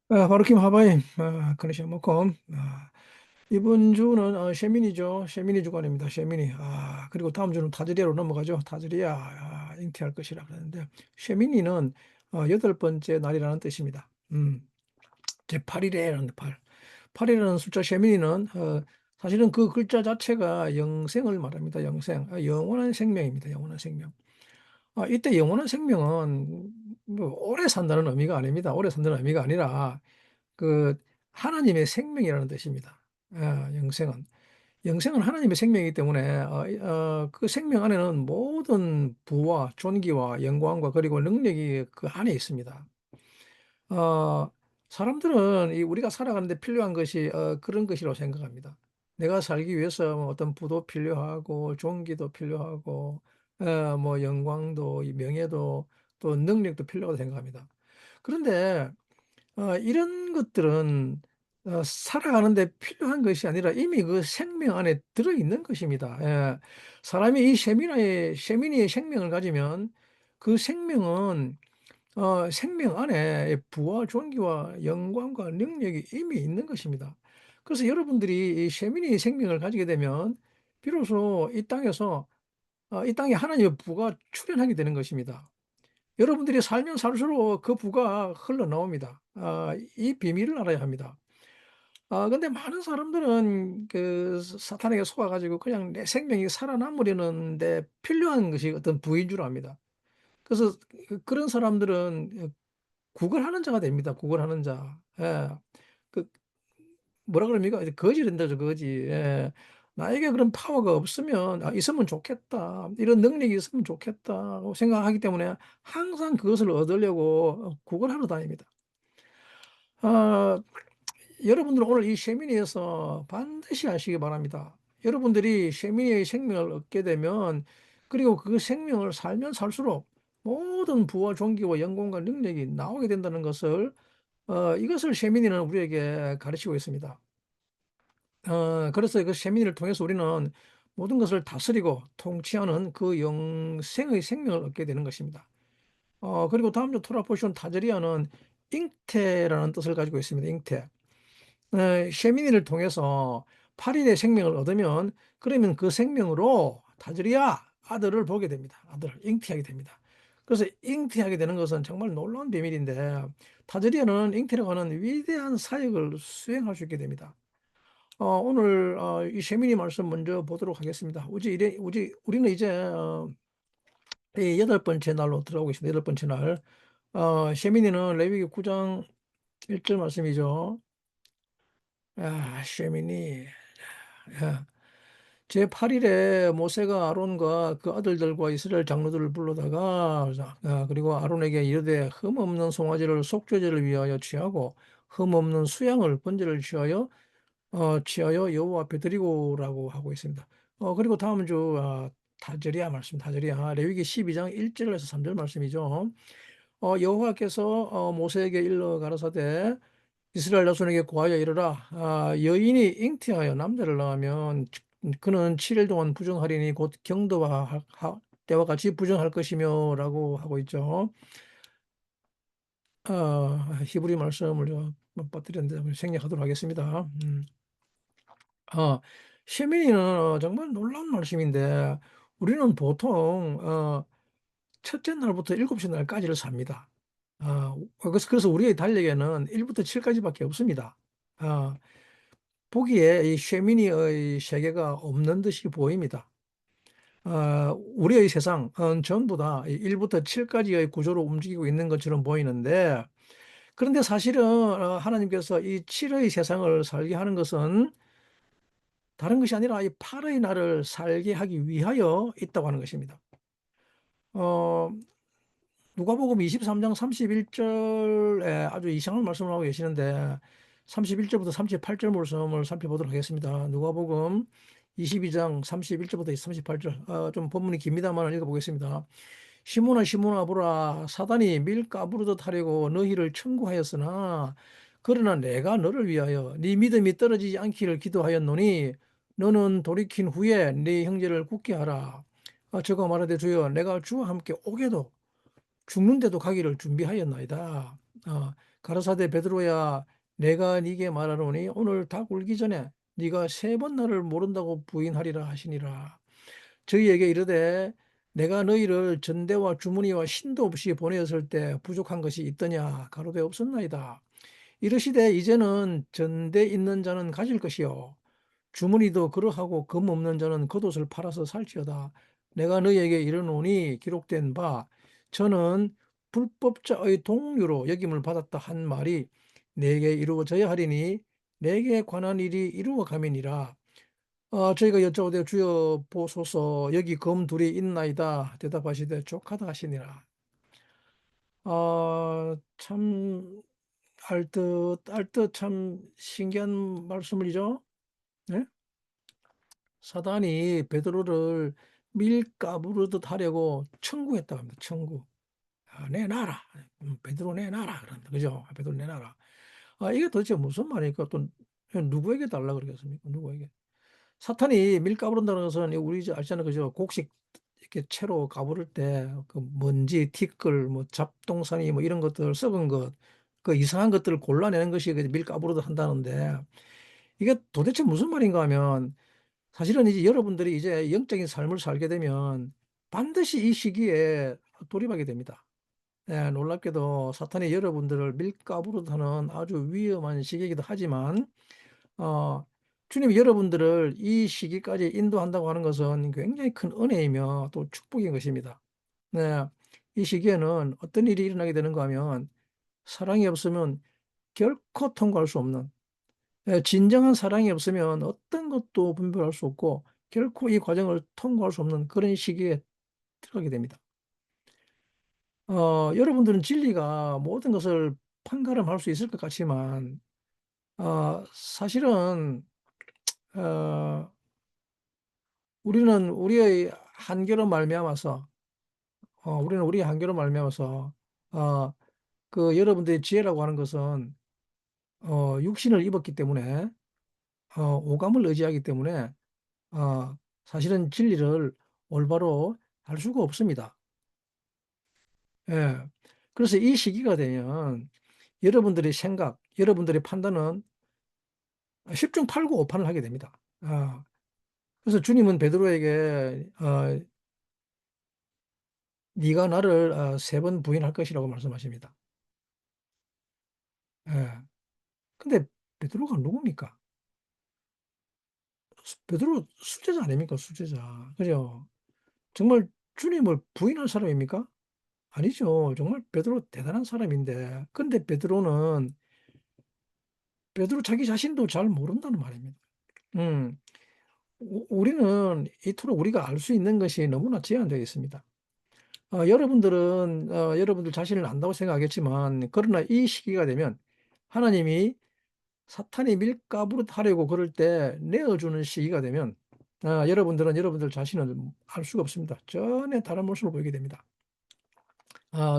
바로킴 하바임, 커네션 먹고, 이번 주는 셰민이죠. 셰민이 주간입니다. 셰민이. 그리고 다음 주는 타즈리아로 넘어가죠. 타즈리아, 잉태할 것이라 그러는데, 셰민이는 여덟 번째 날이라는 뜻입니다. 제8일에라는 8. 8이라는 숫자 셰민이는 사실은 그 글자 자체가 영생을 말합니다. 영생. 영원한 생명입니다. 영원한 생명. 이때 영원한 생명은 뭐 오래 산다는 의미가 아닙니다. 오래 산다는 의미가 아니라 그 하나님의 생명이라는 뜻입니다. 영생은. 영생은 하나님의 생명이기 때문에 그 생명 안에는 모든 부와 존귀와 영광과 그리고 능력이 그 안에 있습니다. 어, 사람들은 우리가 살아가는데 필요한 것이 그런 것이라고 생각합니다. 내가 살기 위해서 뭐 어떤 부도 필요하고 존귀도 필요하고 뭐 영광도 명예도 또 능력도 필요하다고 생각합니다. 그런데 이런 것들은 살아가는데 필요한 것이 아니라 이미 그 생명 안에 들어있는 것입니다. 사람이 이 셰미니의 생명을 가지면 그 생명은 생명 안에 부와 존귀와 영광과 능력이 이미 있는 것입니다. 그래서 여러분들이 이 셰미니의 생명을 가지게 되면 비로소 이 땅에서 이 땅에 하나님의 부가 출현하게 되는 것입니다. 여러분들이 살면 살수록 그 부가 흘러나옵니다. 이 비밀을 알아야 합니다. 근데 많은 사람들은 그 사탄에게 속아 가지고 그냥 내 생명이 살아남으려는 데 필요한 것이 어떤 부인 줄 압니다. 그래서 그런 사람들은 구걸하는 자가 됩니다. 구걸하는 자. 예. 그 뭐라 그럽니까? 이제 거지된다죠, 거지. 예. 나에게 그런 파워가 없으면 있으면 좋겠다. 이런 능력이 있으면 좋겠다고 생각하기 때문에 항상 그것을 얻으려고 구걸하러 다닙니다. 아 여러분들은 오늘 이 셰미니에서 반드시 아시기 바랍니다. 여러분들이 셰미니의 생명을 얻게 되면 그리고 그 생명을 살면 살수록 모든 부와 존귀와 영광과 능력이 나오게 된다는 것을 이것을 셰미니는 우리에게 가르치고 있습니다. 그래서 그 셰미니를 통해서 우리는 모든 것을 다스리고 통치하는 그 영생의 생명을 얻게 되는 것입니다. 그리고 다음 주 토라 포션 타제리아는 잉태라는 뜻을 가지고 있습니다. 잉태. 셰미니를 통해서 8일의 생명을 얻으면 그러면 그 생명으로 타즈리아 아들을 보게 됩니다. 아들을 잉태하게 됩니다. 그래서 잉태하게 되는 것은 정말 놀라운 비밀인데 타즈리아는 잉태라고 하는 위대한 사역을 수행할 수 있게 됩니다. 오늘 이 셰미니 말씀 먼저 보도록 하겠습니다. 우리는 이제 이 여덟 번째 날로 들어가고 있습니다. 여덟 번째 날. 셰미니는 레위기 9장 1절 말씀이죠. 셰미니. 제8일에 모세가 아론과 그 아들들과 이스라엘 장로들을 불러다가 그리고 아론에게 이르되 흠없는 송아지를 속죄제를 위하여 취하고 흠없는 수양을 번제를 취하여 여호와 앞에 드리고라고 하고 있습니다. 그리고 다음 주 다저리아 말씀, 다저리아 레위기 12장 1절에서 3절 말씀이죠. 여호와께서 모세에게 일러 가라사대 이스라엘 자손에게 고하여 이르라. 여인이 잉태하여 남자를 낳으면 그는 7일 동안 부정하리니 곧 경도와 때와 같이 부정할 것이며라고 하고 있죠. 히브리 말씀을 못 빠뜨렸는데 생략하도록 하겠습니다. 셰민이는 정말 놀라운 말씀인데 우리는 보통 첫째 날부터 일곱째 날까지를 삽니다. 그래서 우리의 달력에는 1부터 7까지밖에 없습니다. 보기에 이 셰미니의 세계가 없는 듯이 보입니다. 우리의 세상은 전부 다 1부터 7까지의 구조로 움직이고 있는 것처럼 보이는데 그런데 사실은 하나님께서 이 7의 세상을 살게 하는 것은 다른 것이 아니라 이 8의 날을 살게 하기 위하여 있다고 하는 것입니다. 어, 누가복음 23장 31절에 아주 이상한 말씀을 하고 계시는데 31절부터 38절 말씀을 살펴보도록 하겠습니다. 누가복음 22장 31절부터 38절. 좀 본문이 깁니다만 읽어보겠습니다. 시몬아 시몬아 보라 사단이 밀 까부르듯 하려고 너희를 청구하였으나 그러나 내가 너를 위하여 네 믿음이 떨어지지 않기를 기도하였노니 너는 돌이킨 후에 네 형제를 굳게 하라. 저가 말하되 주여 내가 주와 함께 오게도 죽는데도 가기를 준비하였나이다. 가라사대 베드로야 내가 네게 말하노니 오늘 닭 울기 전에 네가 3번 나를 모른다고 부인하리라 하시니라. 저희에게 이르되 내가 너희를 전대와 주머니와 신도 없이 보내었을 때 부족한 것이 있더냐 가로되 없었나이다. 이르시되 이제는 전대 있는 자는 가질 것이요 주머니도 그러하고 금 없는 자는 겉옷을 팔아서 살지어다. 내가 너희에게 이르노니 기록된 바 저는 불법자의 동류로 여김을 받았다 한 말이 내게 이루어져야 하리니 내게 관한 일이 이루어 가민이라. 저희가 여쭤오되 주여 보소서 여기 검 둘이 있나이다. 대답하시되 족하다 하시니라. 참 알듯 참 신기한 말씀이죠. 네? 사단이 베드로를 밀가부르듯 하려고 청구했다고 합니다. 청구. 내놔라. 베드로 내놔라. 그럽니다. 그죠? 베드로 내놔라. 이게 도대체 무슨 말입니까? 또 누구에게 달라 그러겠습니까? 누구에게? 사탄이 밀가부른다는 것은 우리 알잖아요. 그죠? 곡식 이렇게 채로 가부를 때 그 먼지, 티끌, 뭐 잡동사니 뭐 이런 것들 썩은 것, 그 이상한 것들을 골라내는 것이 밀가부르듯 한다는데 이게 도대체 무슨 말인가 하면 사실은 이제 여러분들이 이제 영적인 삶을 살게 되면 반드시 이 시기에 돌입하게 됩니다. 예, 놀랍게도 사탄이 여러분들을 밀가부르듯 하는 아주 위험한 시기이기도 하지만 어, 주님이 여러분들을 이 시기까지 인도한다고 하는 것은 굉장히 큰 은혜이며 또 축복인 것입니다. 네, 이 시기에는 어떤 일이 일어나게 되는가 하면 사랑이 없으면 결코 통과할 수 없는, 진정한 사랑이 없으면 어떤 것도 분별할 수 없고 결코 이 과정을 통과할 수 없는 그런 시기에 들어가게 됩니다. 여러분들은 진리가 모든 것을 판가름할 수 있을 것 같지만 사실은 어, 우리는 우리의 한계로 말미암아서 우리는 우리의 한계로 말미암아서 어, 그 여러분들의 지혜라고 하는 것은 육신을 입었기 때문에 오감을 의지하기 때문에 어, 사실은 진리를 올바로 알 수가 없습니다. 예. 그래서 이 시기가 되면 여러분들의 생각, 여러분들의 판단은 10중 8구 5판을 하게 됩니다. 그래서 주님은 베드로에게 네가 나를 3번 부인할 것이라고 말씀하십니다. 예. 근데 베드로가 누굽니까? 베드로 수제자 아닙니까? 수제자. 그죠? 정말 주님을 부인할 사람입니까? 아니죠. 정말 베드로 대단한 사람인데. 근데 베드로 자기 자신도 잘 모른다는 말입니다. 음, 우리는 이토록 우리가 알 수 있는 것이 너무나 제한되어 있습니다. 여러분들은 여러분들 자신을 안다고 생각하겠지만 그러나 이 시기가 되면 하나님이 사탄이 밀가부르 하려고 그럴 때 내어주는 시기가 되면 여러분들은 여러분들 자신을 알 수가 없습니다. 전혀 다른 모습을 보이게 됩니다.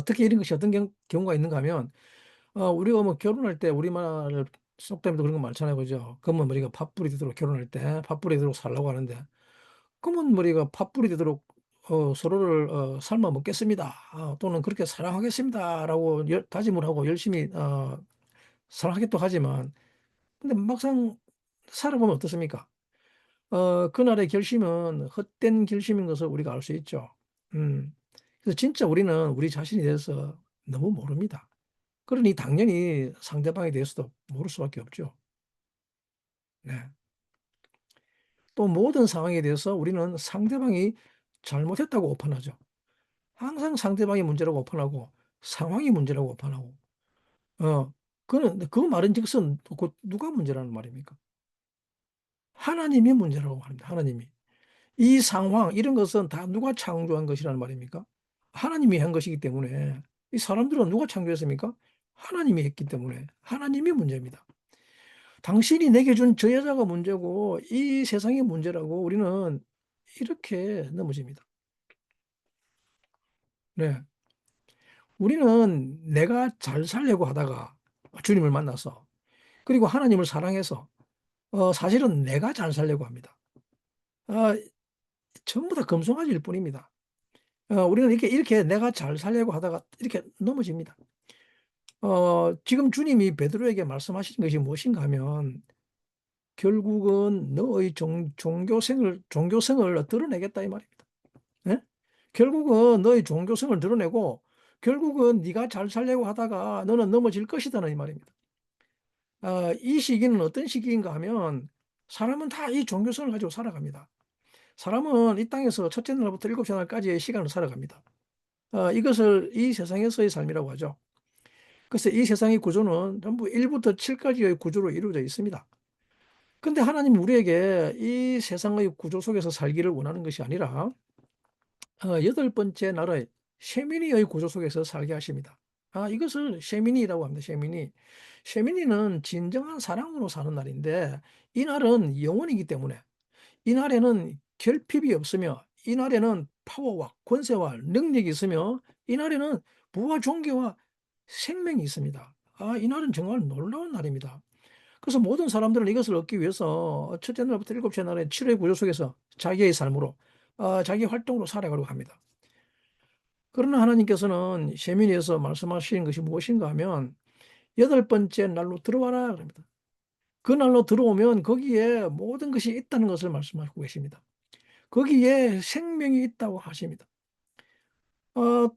특히 이런 것이 어떤 경우가 있는가 하면 우리가 뭐 결혼할 때 우리말을 속담에도 그런 거 많잖아요. 그죠? 검은 머리가 팥불이 되도록 결혼할 때 팥불이 되도록 살라고 하는데 검은 머리가 팥불이 되도록 서로를 삶아 먹겠습니다. 또는 그렇게 사랑하겠습니다라고 다짐을 하고 열심히 사랑하겠다 하지만 근데 막상 살아보면 어떻습니까? 그날의 결심은 헛된 결심인 것을 우리가 알 수 있죠. 음. 그래서 진짜 우리는 우리 자신에 대해서 너무 모릅니다. 그러니 당연히 상대방에 대해서도 모를 수밖에 없죠. 네. 또 모든 상황에 대해서 우리는 상대방이 잘못했다고 오판하죠. 항상 상대방이 문제라고 오판하고 상황이 문제라고 오판하고 그 말인즉슨 누가 문제라는 말입니까? 하나님이 문제라고 말합니다. 하나님이. 이 상황 이런 것은 다 누가 창조한 것이라는 말입니까? 하나님이 한 것이기 때문에 이 사람들은 누가 창조했습니까? 하나님이 했기 때문에 하나님이 문제입니다. 당신이 내게 준 저 여자가 문제고 이 세상이 문제라고 우리는 이렇게 넘어집니다. 네. 우리는 내가 잘 살려고 하다가 주님을 만나서 그리고 하나님을 사랑해서 사실은 내가 잘 살려고 합니다. 어, 전부 다 금송아지일 뿐입니다. 우리는 이렇게 내가 잘 살려고 하다가 이렇게 넘어집니다. 지금 주님이 베드로에게 말씀하시는 것이 무엇인가 하면 결국은 너의 종교성을 드러내겠다 이 말입니다. 예? 결국은 너의 종교성을 드러내고 결국은 네가 잘 살려고 하다가 너는 넘어질 것이다는 이 말입니다. 이 시기는 어떤 시기인가 하면 사람은 다 이 종교성을 가지고 살아갑니다. 사람은 이 땅에서 첫째 날부터 일곱째 날까지의 시간을 살아갑니다. 이것을 이 세상에서의 삶이라고 하죠. 그래서 이 세상의 구조는 전부 1부터 7까지의 구조로 이루어져 있습니다. 근데 하나님 우리에게 이 세상의 구조 속에서 살기를 원하는 것이 아니라 여덟 번째 날의 셰미니의 구조 속에서 살게 하십니다. 이것을 셰미니라고 합니다. 셰미니. 셰미니는 진정한 사랑으로 사는 날인데 이 날은 영원이기 때문에 이 날에는 결핍이 없으며 이 날에는 파워와 권세와 능력이 있으며 이 날에는 부와 존귀와 생명이 있습니다. 이 날은 정말 놀라운 날입니다. 그래서 모든 사람들은 이것을 얻기 위해서 첫째 날부터 일곱째 날의 7회 구조 속에서 자기의 삶으로 자기 활동으로 살아가려고 합니다. 그러나 하나님께서는 셰미니에서 말씀하시는 것이 무엇인가 하면 여덟 번째 날로 들어와라 그럽니다. 그 날로 들어오면 거기에 모든 것이 있다는 것을 말씀하고 계십니다. 거기에 생명이 있다고 하십니다.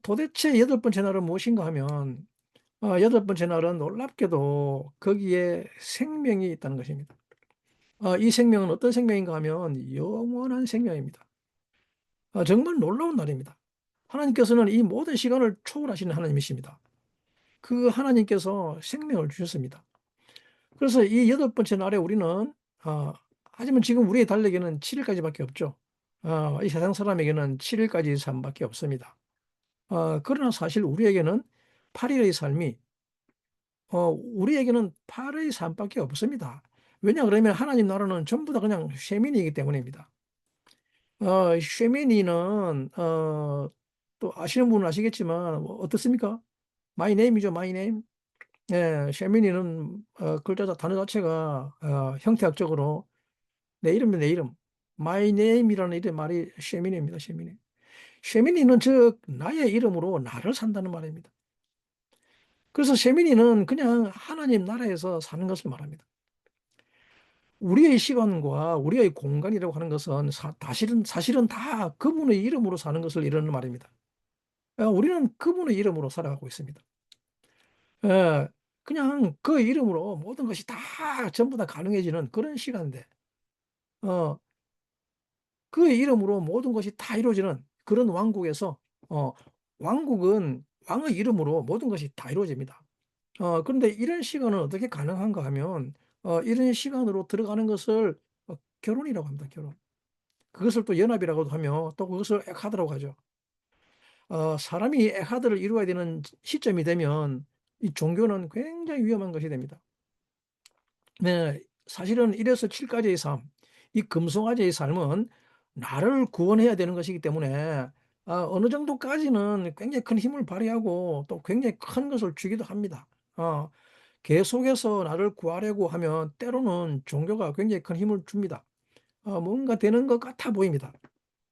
도대체 여덟 번째 날은 무엇인가 하면 여덟 번째 날은 놀랍게도 거기에 생명이 있다는 것입니다. 이 생명은 어떤 생명인가 하면 영원한 생명입니다. 정말 놀라운 날입니다. 하나님께서는 이 모든 시간을 초월하시는 하나님이십니다. 그 하나님께서 생명을 주셨습니다. 그래서 이 여덟 번째 날에 우리는 하지만 지금 우리의 달력에는 7일까지밖에 없죠. 이 세상 사람에게는 7일까지 삶밖에 없습니다. 그러나 사실 우리에게는 8일의 삶이 우리에게는 8의 삶밖에 없습니다. 왜냐 그러면 하나님 나라는 전부 다 그냥 쉐미니이기 때문입니다. 쉐미니는 또 아시는 분은 아시겠지만 어떻습니까? My name이죠, my name. 예, 쉐미니는 단어 자체가 형태학적으로 내 이름이 내 이름. My name이라는 이름 말이 쉐미니입니다, 쉐미니. 쉐미니는 즉 나의 이름으로 나를 산다는 말입니다. 그래서 쉐미니는 그냥 하나님 나라에서 사는 것을 말합니다. 우리의 시간과 우리의 공간이라고 하는 것은 사실은 다 그분의 이름으로 사는 것을 이루는 말입니다. 우리는 그분의 이름으로 살아가고 있습니다. 예, 그냥 그 이름으로 모든 것이 다 전부 다 가능해지는 그런 시간인데, 어, 그 이름으로 모든 것이 다 이루어지는 그런 왕국에서, 왕국은 왕의 이름으로 모든 것이 다 이루어집니다. 그런데 이런 시간은 어떻게 가능한가 하면, 이런 시간으로 들어가는 것을 결혼이라고 합니다, 결혼. 그것을 또 연합이라고도 하며, 또 그것을 에카드라고 하죠. 사람이 에카드를 이루어야 되는 시점이 되면, 이 종교는 굉장히 위험한 것이 됩니다. 네, 사실은 1에서 7까지의 삶, 이 금송아지의 삶은 나를 구원해야 되는 것이기 때문에 어느 정도까지는 굉장히 큰 힘을 발휘하고 또 굉장히 큰 것을 주기도 합니다. 계속해서 나를 구하려고 하면 때로는 종교가 굉장히 큰 힘을 줍니다. 뭔가 되는 것 같아 보입니다.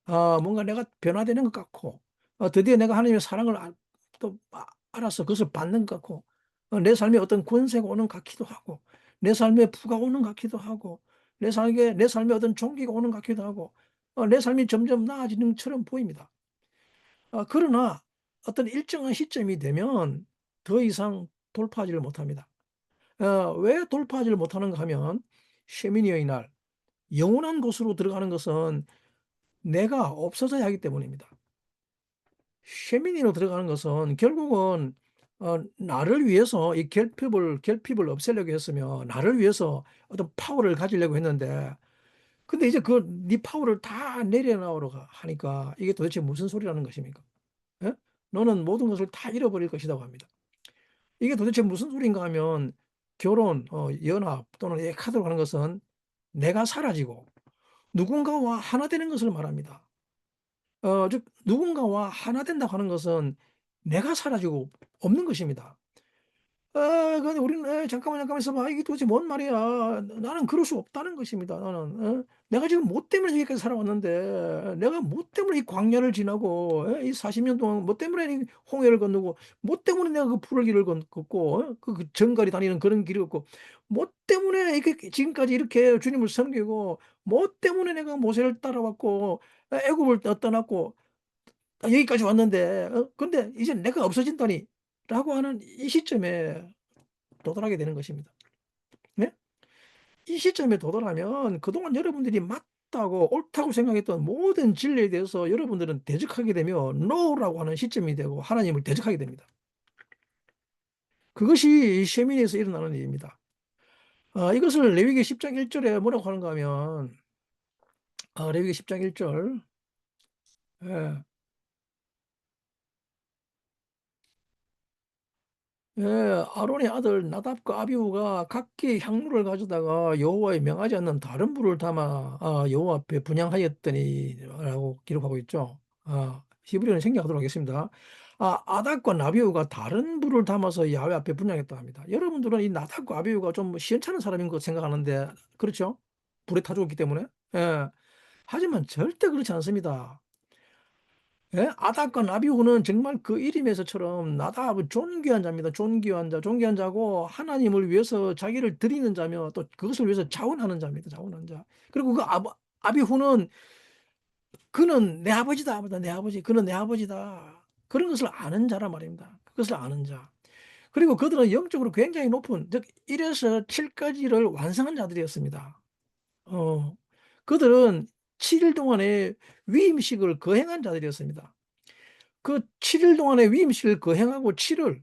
뭔가 내가 변화되는 것 같고, 드디어 내가 하나님의 사랑을 또 알아서 그것을 받는 것 같고, 내 삶에 어떤 권세가 오는 것 같기도 하고, 내 삶에 부가 오는 것 같기도 하고, 내 삶에 어떤 종기가 오는 것 같기도 하고, 내 삶이 점점 나아지는 것처럼 보입니다. 그러나 어떤 일정한 시점이 되면 더 이상 돌파하지를 못합니다. 왜 돌파하지를 못하는가 하면, 쉐미니의 날, 영원한 곳으로 들어가는 것은 내가 없어져야 하기 때문입니다. 쉐미니로 들어가는 것은 결국은 나를 위해서 이 결핍을 없애려고 했으며 나를 위해서 어떤 파워를 가지려고 했는데 근데 이제 네 파워를 다 내려놓으러 하니까 이게 도대체 무슨 소리라는 것입니까? 예? 너는 모든 것을 다 잃어버릴 것이라고 합니다. 이게 도대체 무슨 소리인가 하면 결혼, 연합 또는 이 카드로 하는 것은 내가 사라지고 누군가와 하나 되는 것을 말합니다. 즉 누군가와 하나 된다고 하는 것은 내가 사라지고 없는 것입니다. 근데 우리는 잠깐만 있어봐. 이게 도대체 뭔 말이야. 나는 그럴 수 없다는 것입니다. 나는 내가 지금 뭐 때문에 여기까지 살아왔는데 내가 뭐 때문에 이 광야를 지나고 이 40년 동안 뭐 때문에 이 홍해를 건너고 뭐 때문에 내가 그 푸를 길을 걷고 그 정갈이 다니는 그런 길을 걷고 뭐 때문에 이렇게 지금까지 이렇게 주님을 섬기고 뭐 때문에 내가 모세를 따라왔고 애굽을 떠났고 여기까지 왔는데 근데 이제 내가 없어진다니 라고 하는 이 시점에 도달하게 되는 것입니다. 네? 이 시점에 도달하면 그동안 여러분들이 맞다고 옳다고 생각했던 모든 진리에 대해서 여러분들은 대적하게 되며 NO라고 하는 시점이 되고 하나님을 대적하게 됩니다. 그것이 셰미니에서 일어나는 일입니다. 이것을 레위기 10장 1절에 뭐라고 하는가 하면 레위기 10장 1절 예, 예, 아론의 아들 나답과 아비후가 각기 향로를 가져다가 여호와의 명하지 않는 다른 불을 담아 여호와 앞에 분향하였더니라고 기록하고 있죠. 히브리어는 생략하도록 하겠습니다. 아닥과 나비후가 다른 불을 담아서 야훼 앞에 분향했다 합니다. 여러분들은 이 나답과 아비후가 좀 시원찮은 사람인 것 생각하는데 그렇죠? 불에 타 죽었기 때문에. 예. 하지만 절대 그렇지 않습니다. 예? 아닥과 나비후는 정말 그 이름에서처럼 나답은 존귀한 자입니다. 존귀한 자, 존귀한 자고 하나님을 위해서 자기를 드리는 자며 또 그것을 위해서 자원하는 자입니다. 자원하는 자. 그리고 그 아비후는 그는 내 아버지다. 내 아버지. 그는 내 아버지다. 그런 것을 아는 자란 말입니다. 그것을 아는 자. 그리고 그들은 영적으로 굉장히 높은 즉 1에서 7까지를 완성한 자들이었습니다. 어, 그들은 7일 동안의 위임식을 거행한 자들이었습니다. 그 7일 동안의 위임식을 거행하고 7을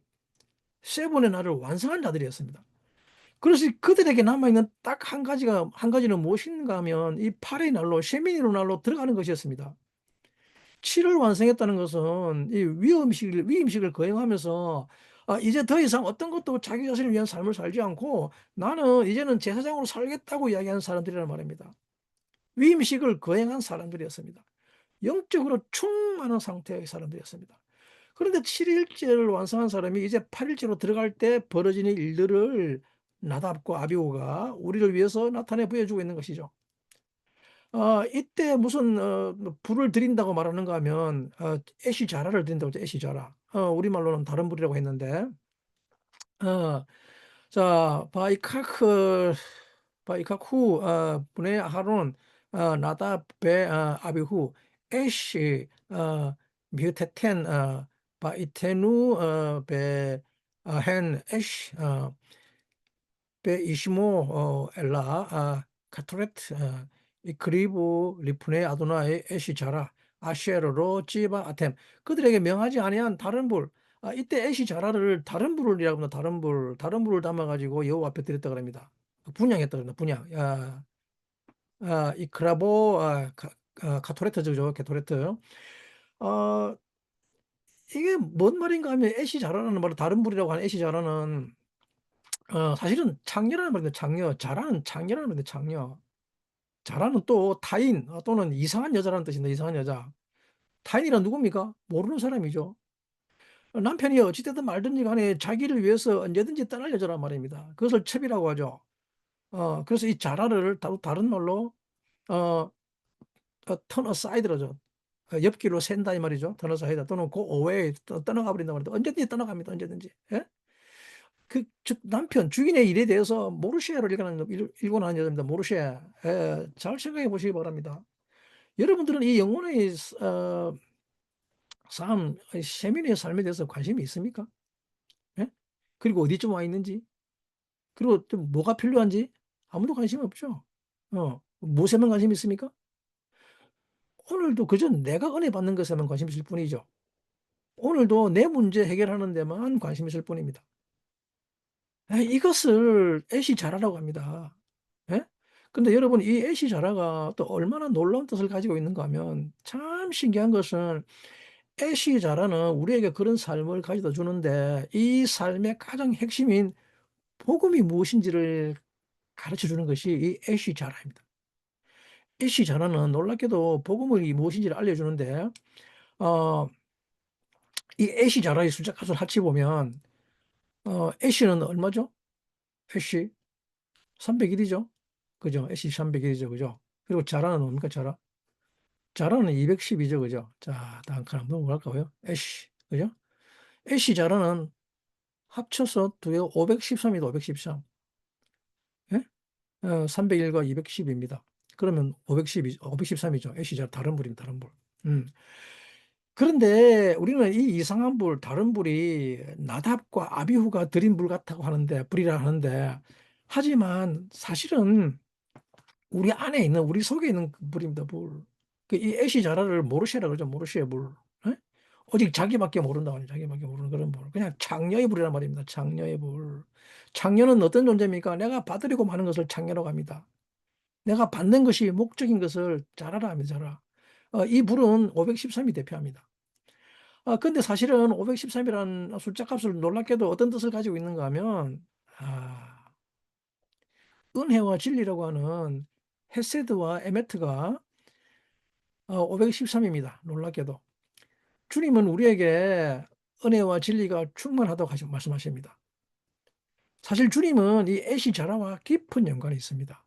세 번의 날을 완성한 자들이었습니다. 그래서 그들에게 남아있는 딱 한 가지는 무엇인가 하면 이 8의 날로 셰미니로 날로 들어가는 것이었습니다. 7을 완성했다는 것은 이 위임식을 거행하면서 이제 더 이상 어떤 것도 자기 자신을 위한 삶을 살지 않고 나는 이제는 제사장으로 살겠다고 이야기하는 사람들이란 말입니다. 위임식을 거행한 사람들이었습니다. 영적으로 충만한 상태의 사람들이었습니다. 그런데 7일째를 완성한 사람이 이제 8일째로 들어갈 때 벌어지는 일들을 나답과 아비후가 우리를 위해서 나타내 보여주고 있는 것이죠. 이때 무슨 불을 드린다고 말하는가 하면 에시자라를 드린다고 하죠. 에시자라. 우리말로는 다른 불이라고 했는데 어, 자 바이카후 분의 아하론 나답 배 아비후 에시 뮤테텐 바이테누 베헨 에시 베이시모 엘라 카토레트 이크리브 리프네 아도나의 에시 자라 아쉐르로 찌바 아템 그들에게 명하지 아니한 다른 불 이때 에시 자라를 다른 불이라고 합니다. 다른 불을 담아 가지고 여호와 앞에 드렸다 그럽니다. 분양했다 그럽니다. 분양. 이크라보 카토레트죠. 게토레트. 어, 이게 뭔 말인가 하면 에시 자라라는 말은 다른 불이라고 하는 에시 자라는 사실은 창녀라는 말인데 창녀, 자라는 창녀라는 말인데 창녀. 자라는 또 타인 또는 이상한 여자라는 뜻입니다. 이상한 여자. 타인이란 누굽니까? 모르는 사람이죠. 남편이 어찌됐든 말든지 간에 자기를 위해서 언제든지 떠날 여자란 말입니다. 그것을 첩이라고 하죠. 그래서 이 자라를 다른 말로 어, turn aside라죠. 옆길로 샌다 이 말이죠. turn aside 또는 go away 떠나가 버린다 말인데 언제든지 떠나갑니다. 언제든지. 예? 즉 남편 주인의 일에 대해서 모르쉐를 일관하는 여자입니다. 모르쉐. 잘 생각해 보시기 바랍니다. 여러분들은 이 영혼의 삶, 세민의 삶에 대해서 관심이 있습니까? 예? 그리고 어디쯤 와 있는지, 그리고 또 뭐가 필요한지 아무도 관심 없죠. 무엇에만 관심 있습니까? 오늘도 그저 내가 은혜 받는 것에만 관심 있을 뿐이죠. 오늘도 내 문제 해결하는 데만 관심 있을 뿐입니다. 이것을 애시 자라라고 합니다. 예? 근데 여러분 이 애시 자라가 또 얼마나 놀라운 뜻을 가지고 있는가 하면 참 신기한 것은 애시 자라는 우리에게 그런 삶을 가져다 주는데 이 삶의 가장 핵심인 복음이 무엇인지를 가르쳐 주는 것이 이 애시 자라입니다. 애시 자라는 놀랍게도 복음이 무엇인지를 알려주는데 어, 이 애시 자라의 숫자 값을 합치 보면 애쉬는 얼마죠? 애쉬 301이죠. 그죠? 애쉬 301이죠. 그죠? 그리고 자라는 뭡니까? 자라는 212죠. 그죠? 자, 다음 칸 한번 넘어갈까요? 애쉬. 그죠? 애쉬 자라는 합쳐서 두 개 513이다. 513. 예? 301과 210입니다. 그러면 513이죠. 애쉬 자 다른 불입니다. 다른 불. 그런데 우리는 이 이상한 불, 다른 불이 나답과 아비후가 들인 불 같다고 하는데, 불이라 하는데, 하지만 사실은 우리 안에 있는, 우리 속에 있는 그 불입니다, 불. 이 애시 자라를 모르시라 그러죠, 모르시의 불. 예? 오직 자기밖에 모른다고 하죠, 자기밖에 모르는 그런 불. 그냥 창녀의 불이란 말입니다, 창녀의 불. 창녀는 어떤 존재입니까? 내가 받으려고 하는 것을 창녀라고 합니다. 내가 받는 것이 목적인 것을 자라라 합니다, 자라. 이 불은 513이 대표합니다. 근데 사실은 513이라는 숫자 값을 놀랍게도 어떤 뜻을 가지고 있는가 하면, 은혜와 진리라고 하는 헤세드와 에메트가 513입니다. 놀랍게도. 주님은 우리에게 은혜와 진리가 충만하다고 말씀하십니다. 사실 주님은 이 애시 자라와 깊은 연관이 있습니다.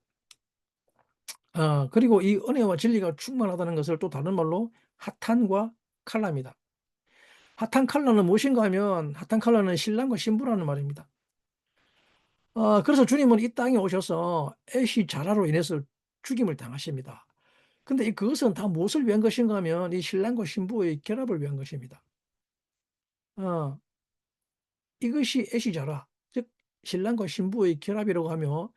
그리고 이 은혜와 진리가 충만하다는 것을 또 다른 말로 핫한과 칼라입니다. 핫한 칼라는 무엇인가 하면 핫한 칼라는 신랑과 신부라는 말입니다. 그래서 주님은 이 땅에 오셔서 애시 자라로 인해서 죽임을 당하십니다. 근데 그것은 다 무엇을 위한 것인가 하면 이 신랑과 신부의 결합을 위한 것입니다. 어, 이것이 애시 자라, 즉 신랑과 신부의 결합이라고 하며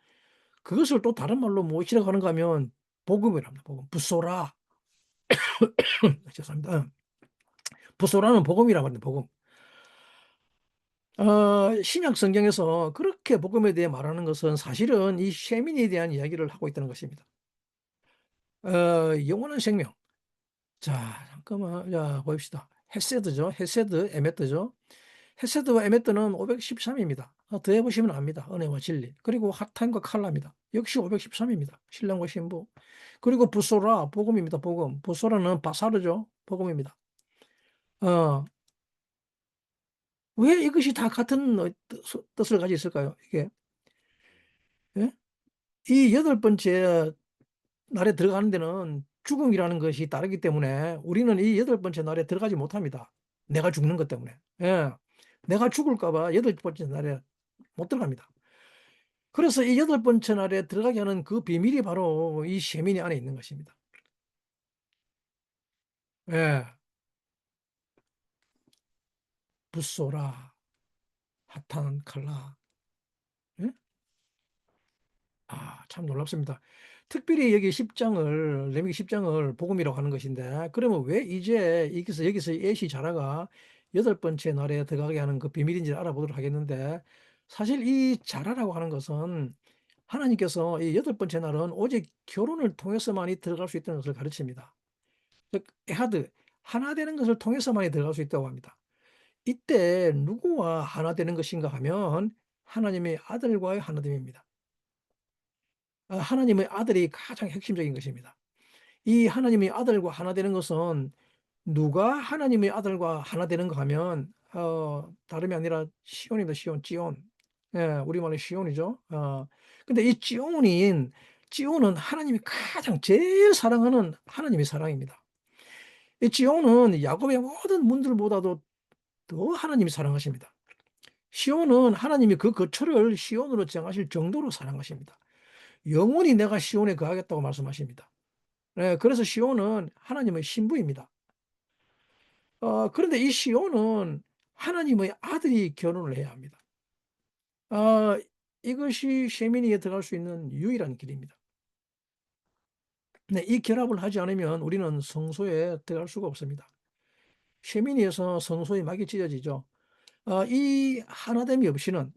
그것을 또 다른 말로 무엇이라고 하는가 하면 복음이랍니다. 복음. 부소라. 죄송합니다. 부소라는 복음이란 말입니다. 복음. 신약 성경에서 그렇게 복음에 대해 말하는 것은 사실은 이 쉐민에 대한 이야기를 하고 있다는 것입니다. 영원한 생명. 자, 잠깐만, 자, 봅시다. 헤세드죠. 헤세드, 에메트죠. 헤세드와 에메트는 513입니다. 더해보시면 압니다. 은혜와 진리. 그리고 핫타임과 칼라입니다. 역시 513입니다. 신랑과 신부. 그리고 부소라, 복음입니다. 복음. 부소라는 바사르죠. 복음입니다. 왜 이것이 다 같은 뜻을 가지고 있을까요? 이게. 예? 이 여덟 번째 날에 들어가는 데는 죽음이라는 것이 따르기 때문에 우리는 이 여덟 번째 날에 들어가지 못합니다. 내가 죽는 것 때문에. 예. 내가 죽을까봐 여덟 번째 날에 못 들어갑니다. 그래서 이 여덟 번째 날에 들어가게 하는 그 비밀이 바로 이 쉐민이 안에 있는 것입니다. 예. 붓소라, 핫한 칼라. 예? 참 놀랍습니다. 특별히 여기 10장을, 레위기 10장을 복음이라고 하는 것인데, 그러면 왜 이제 여기서 애시 자라가 여덟 번째 날에 들어가게 하는 그 비밀인지를 알아보도록 하겠는데, 사실 이 자라라고 하는 것은 하나님께서 이 여덟 번째 날은 오직 결혼을 통해서만이 들어갈 수 있다는 것을 가르칩니다. 즉, 에하드, 하나 되는 것을 통해서만이 들어갈 수 있다고 합니다. 이때 누구와 하나 되는 것인가 하면 하나님의 아들과의 하나됨입니다. 하나님의 아들이 가장 핵심적인 것입니다. 이 하나님의 아들과 하나 되는 것은 누가 하나님의 아들과 하나 되는가 하면 다름이 아니라 시온입니다. 시온, 찌온. 예, 우리말의 시온이죠. 근데 이 찌온은 하나님이 가장 제일 사랑하는 하나님의 사랑입니다. 이 찌온은 야곱의 모든 문들보다도 더 하나님이 사랑하십니다. 시온은 하나님이 그 거처를 시온으로 정하실 정도로 사랑하십니다. 영원히 내가 시온에 거하겠다고 말씀하십니다. 네, 그래서 시온은 하나님의 신부입니다. 그런데 이 시온은 하나님의 아들이 결혼을 해야 합니다. 이것이 쉐미니에 들어갈 수 있는 유일한 길입니다. 네, 이 결합을 하지 않으면 우리는 성소에 들어갈 수가 없습니다. 쉐미니에서 성소에 막이 찢어지죠. 이 하나됨이 없이는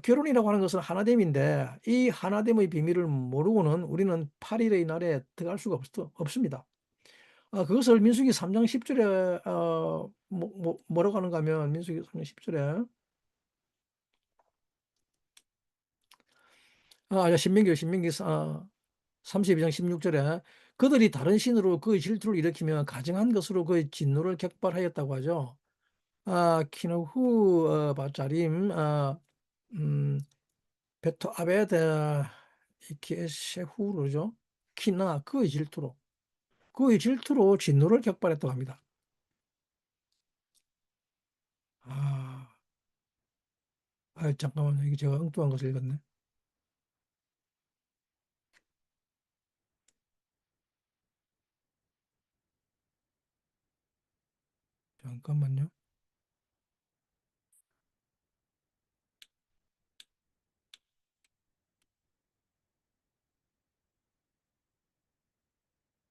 결혼이라고 하는 것은 하나됨인데 이 하나됨의 비밀을 모르고는 우리는 8일의 날에 들어갈 수가 없습니다. 그것을 민수기 3장 10절에 뭐라고 하는가 하면 민수기 3장 10절에 신명기 32장 16절에 그들이 다른 신으로 그의 질투를 일으키며 가증한 것으로 그의 진노를 격발하였다고 하죠. 키누후 바짜림 음, 베토 아베드 이케셰후르죠. 키나 그의 질투로 진노를 격발했다고 합니다. 아, 잠깐만요. 이게 제가 엉뚱한 것을 읽었네. 잠깐만요.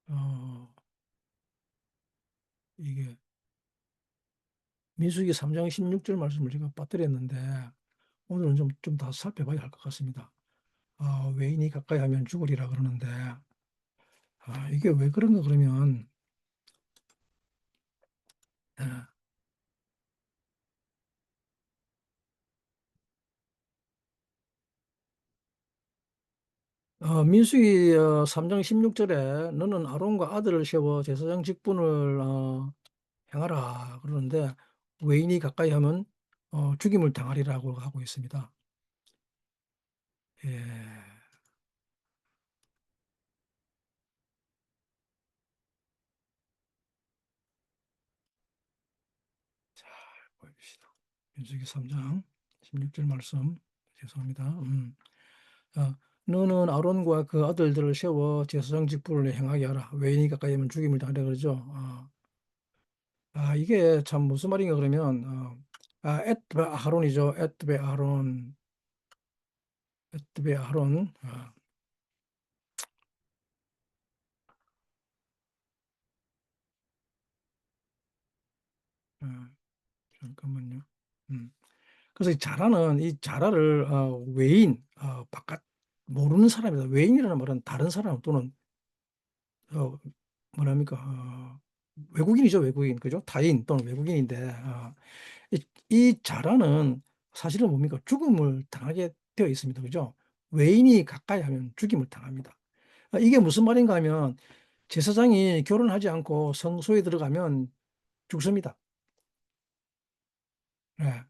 어, 이게 민수기 3장 16절 말씀을 제가 빠뜨렸는데 오늘은 좀 더 살펴봐야 할 것 같습니다. 외인이 가까이 하면 죽으리라 그러는데 이게 왜 그런가 그러면 민수기 3장 16절에 너는 아론과 아들을 세워 제사장 직분을 행하라 그러는데 외인이 가까이 하면 죽임을 당하리라고 하고 있습니다. 예. 자, 보여주시다. 민수기 3장 16절 말씀 죄송합니다. 어, 너는 아론과 그 아들들을 세워 제사장 직분을 행하게 하라. 외인이 가까이 하면 죽임을 당하라 그러죠. 이게 참 무슨 말인가 그러면 에트베 아하론이죠. 에트베 아하론. 아, 잠깐만요. 음. 그래서 이 자라를 외인 바깥 모르는 사람이다. 외인이라는 말은 다른 사람 또는 어, 뭐랍니까? 외국인이죠, 외국인. 그죠? 타인 또는 외국인인데, 이 자라는 사실은 뭡니까? 죽음을 당하게 되어 있습니다. 그죠? 외인이 가까이 하면 죽임을 당합니다. 이게 무슨 말인가 하면, 제사장이 결혼하지 않고 성소에 들어가면 죽습니다. 네.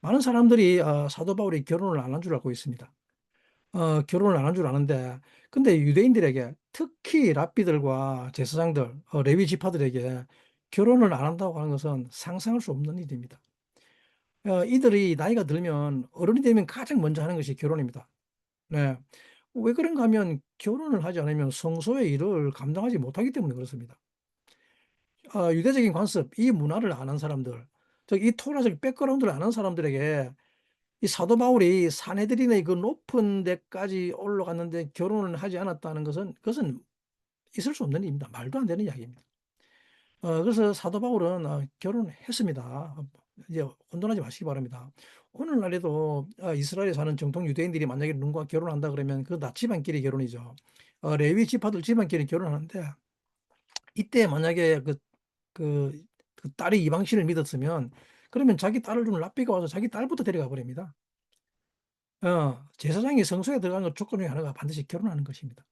많은 사람들이 사도 바울이 결혼을 안 한 줄 알고 있습니다. 결혼을 안 한 줄 아는데, 근데 유대인들에게 특히 랍비들과 제사장들, 레위 지파들에게 결혼을 안 한다고 하는 것은 상상할 수 없는 일입니다. 이들이 나이가 들면 어른이 되면 가장 먼저 하는 것이 결혼입니다. 네. 왜 그런가 하면 결혼을 하지 않으면 성소의 일을 감당하지 못하기 때문에 그렇습니다. 유대적인 관습, 이 문화를 아는 사람들, 즉 이 토라적 백그라운드를 아는 사람들에게 이 사도 바울이 사내들인의 그 높은 데까지 올라갔는데 결혼을 하지 않았다는 것은 그것은 있을 수 없는 일입니다. 말도 안 되는 이야기입니다. 그래서 사도 바울은 결혼했습니다. 이제 혼돈하지 마시기 바랍니다. 오늘날에도 이스라엘에 사는 정통 유대인들이 만약에 누군가 결혼한다 그러면 그 나 집안끼리 결혼이죠. 레위 지파들 집안끼리 결혼하는데 이때 만약에 그, 그 딸이 이방신을 믿었으면 그러면 자기 딸을 둔 랍비가 와서 자기 딸부터 데려가 버립니다. 제사장이 성소에 들어가는 것 조건 중에 하나가 반드시 결혼하는 것입니다.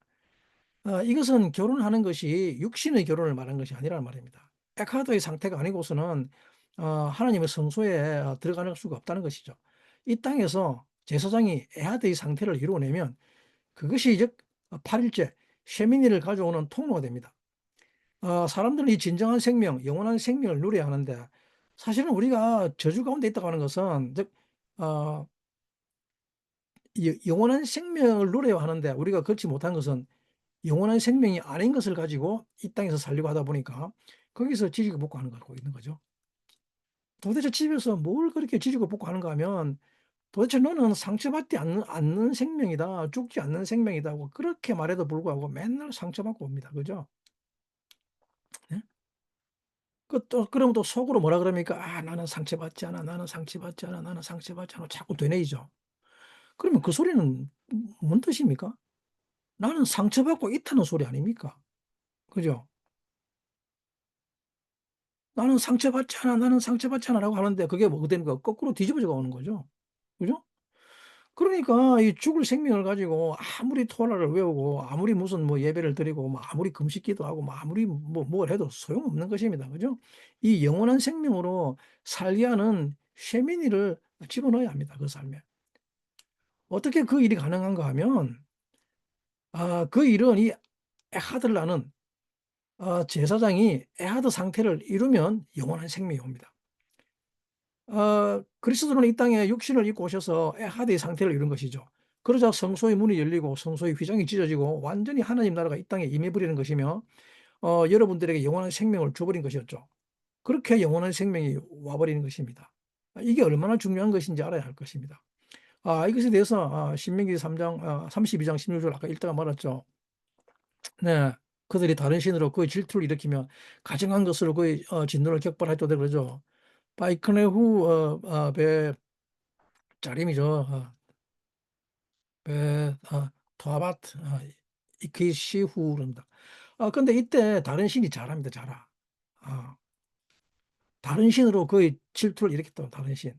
이것은 결혼하는 것이 육신의 결혼을 말하는 것이 아니라는 말입니다. 에카드의 상태가 아니고서는 하나님의 성소에 들어가는 수가 없다는 것이죠. 이 땅에서 제사장이 에하드의 상태를 이루어내면 그것이 즉 8일째 셰미니를 가져오는 통로가 됩니다. 사람들은 이 진정한 생명, 영원한 생명을 누려야 하는데 사실은 우리가 저주 가운데 있다고 하는 것은 즉 어, 영원한 생명을 누려야 하는데 우리가 그렇지 못한 것은 영원한 생명이 아닌 것을 가지고 이 땅에서 살려고 하다 보니까 거기서 지지고 볶고 하는 거 있는 거죠. 도대체 집에서 뭘 그렇게 지지고 볶고 하는가 하면 도대체 너는 상처받지 않는 생명이다. 죽지 않는 생명이다. 고 그렇게 말해도 불구하고 맨날 상처받고 옵니다. 그죠? 예? 그러면 또 속으로 뭐라 그럽니까? 나는 상처받지 않아. 나는 상처받지 않아. 나는 상처받지 않아. 자꾸 되뇌이죠. 그러면 그 소리는 뭔 뜻입니까? 나는 상처받고 있다는 소리 아닙니까? 그죠? 나는 상처받지 않아. 나는 상처받지 않아라고 하는데 그게 뭐가 되는 거 거꾸로 뒤집어져 가는 거죠. 그죠? 그러니까 이 죽을 생명을 가지고 아무리 토라를 외우고 아무리 무슨 뭐 예배를 드리고 뭐 아무리 금식기도 하고 뭐 아무리 뭘 해도 소용없는 것입니다. 그죠? 이 영원한 생명으로 살게 하는 쉐미니를 집어넣어야 합니다. 그 삶에. 어떻게 그 일이 가능한가 하면 그 일은 이 에하드라는 제사장이 에하드 상태를 이루면 영원한 생명이 옵니다. 그리스도는 이 땅에 육신을 입고 오셔서 에하드의 상태를 이룬 것이죠. 그러자 성소의 문이 열리고 성소의 휘장이 찢어지고 완전히 하나님 나라가 이 땅에 임해버리는 것이며 여러분들에게 영원한 생명을 줘버린 것이었죠. 그렇게 영원한 생명이 와버리는 것입니다. 이게 얼마나 중요한 것인지 알아야 할 것입니다. 이것에 대해서 신명기 3장 32장 16절 아까 읽다가 말았죠. 네, 그들이 다른 신으로 그 질투를 일으키며 가증한 것으로 그 진노를 격발했다 그러죠. 바이크네후 베 짜림이죠. 베 토아바트 이키시후른다. 근데 이때 다른 신이 잘합니다. 잘하. 아, 다른 신으로 그 질투를 일으켰다. 다른 신.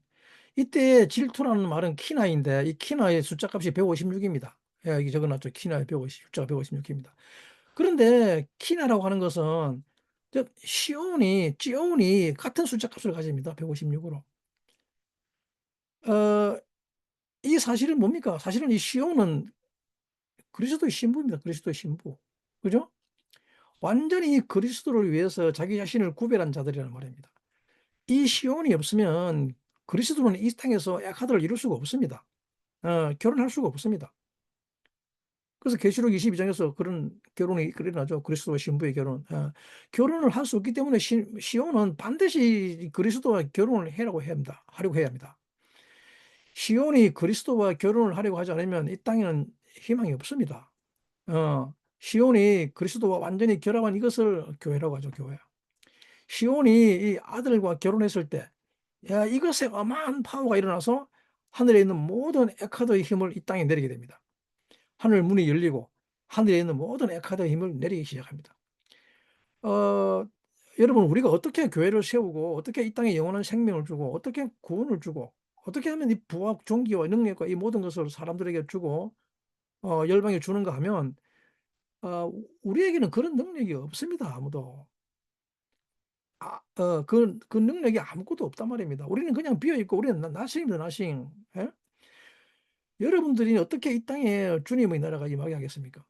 이때 질투라는 말은 키나인데 이 키나의 숫자 값이 156입니다. 예, 여기 적어놨죠. 키나의 150, 숫자가 156입니다. 그런데 키나라고 하는 것은 즉 시온이 찌온이 같은 숫자 값을 가집니다. 156으로. 이 사실은 뭡니까? 사실은 이 시온은 그리스도의 신부입니다. 그리스도의 신부. 그죠? 완전히 그리스도를 위해서 자기 자신을 구별한 자들이라는 말입니다. 이 시온이 없으면 그리스도는 이 땅에서 약하들을 이룰 수가 없습니다. 결혼할 수가 없습니다. 그래서 계시록 22장에서 그런 결혼이 일어나죠. 그리스도와 신부의 결혼. 결혼을 할 수 없기 때문에 시온은 반드시 그리스도와 결혼을 하려고 해야 합니다. 시온이 그리스도와 결혼을 하려고 하지 않으면 이 땅에는 희망이 없습니다. 시온이 그리스도와 완전히 결합한 이것을 교회라고 하죠. 교회. 시온이 이 아들과 결혼했을 때 이것에 어마한 파워가 일어나서 하늘에 있는 모든 에카드의 힘을 이 땅에 내리게 됩니다. 하늘 문이 열리고 하늘에 있는 모든 에카드의 힘을 내리기 시작합니다. 여러분 우리가 어떻게 교회를 세우고 어떻게 이 땅에 영원한 생명을 주고 어떻게 구원을 주고 어떻게 하면 이 부와 존귀와 능력과 이 모든 것을 사람들에게 주고 열방에 주는가 하면 우리에게는 그런 능력이 없습니다. 아무도. 그 능력이 아무것도 없단 말입니다. 우리는 그냥 비어있고 우리는 나싱입니다. 나싱. 예? 여러분들이 어떻게 이 땅에 주님의 나라가 임하게 하겠습니까?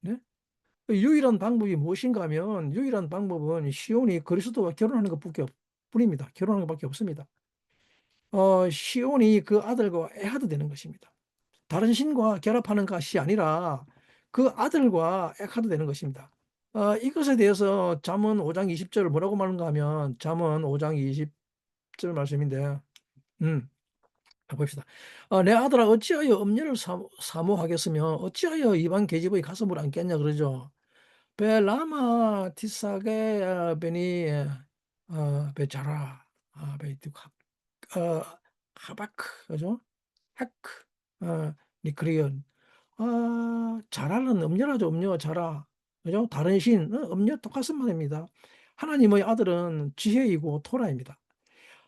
네? 유일한 방법이 무엇인가 하면 유일한 방법은 시온이 그리스도와 결혼하는 것밖에 뿐입니다. 결혼하는 것밖에 없습니다. 시온이 그 아들과 애하도 되는 것입니다. 다른 신과 결합하는 것이 아니라 그 아들과 애하도 되는 것입니다. 이것에 대해서 잠언 5장 20절을 뭐라고 말하는가 하면 잠언 5장 20절 말씀인데 봅시다. 내 아들아 어찌하여 음녀를 사모하겠으며 어찌하여 이방 계집의 가슴을 안겠냐 그러죠. 베라마 티사게 베니 베자라 베이투카 하바크 그죠? 하크 니크리온 자라는 음녀라죠. 음녀 자라 그죠? 다른 신 음녀 똑같은 말입니다. 하나님의 아들은 지혜이고 토라입니다.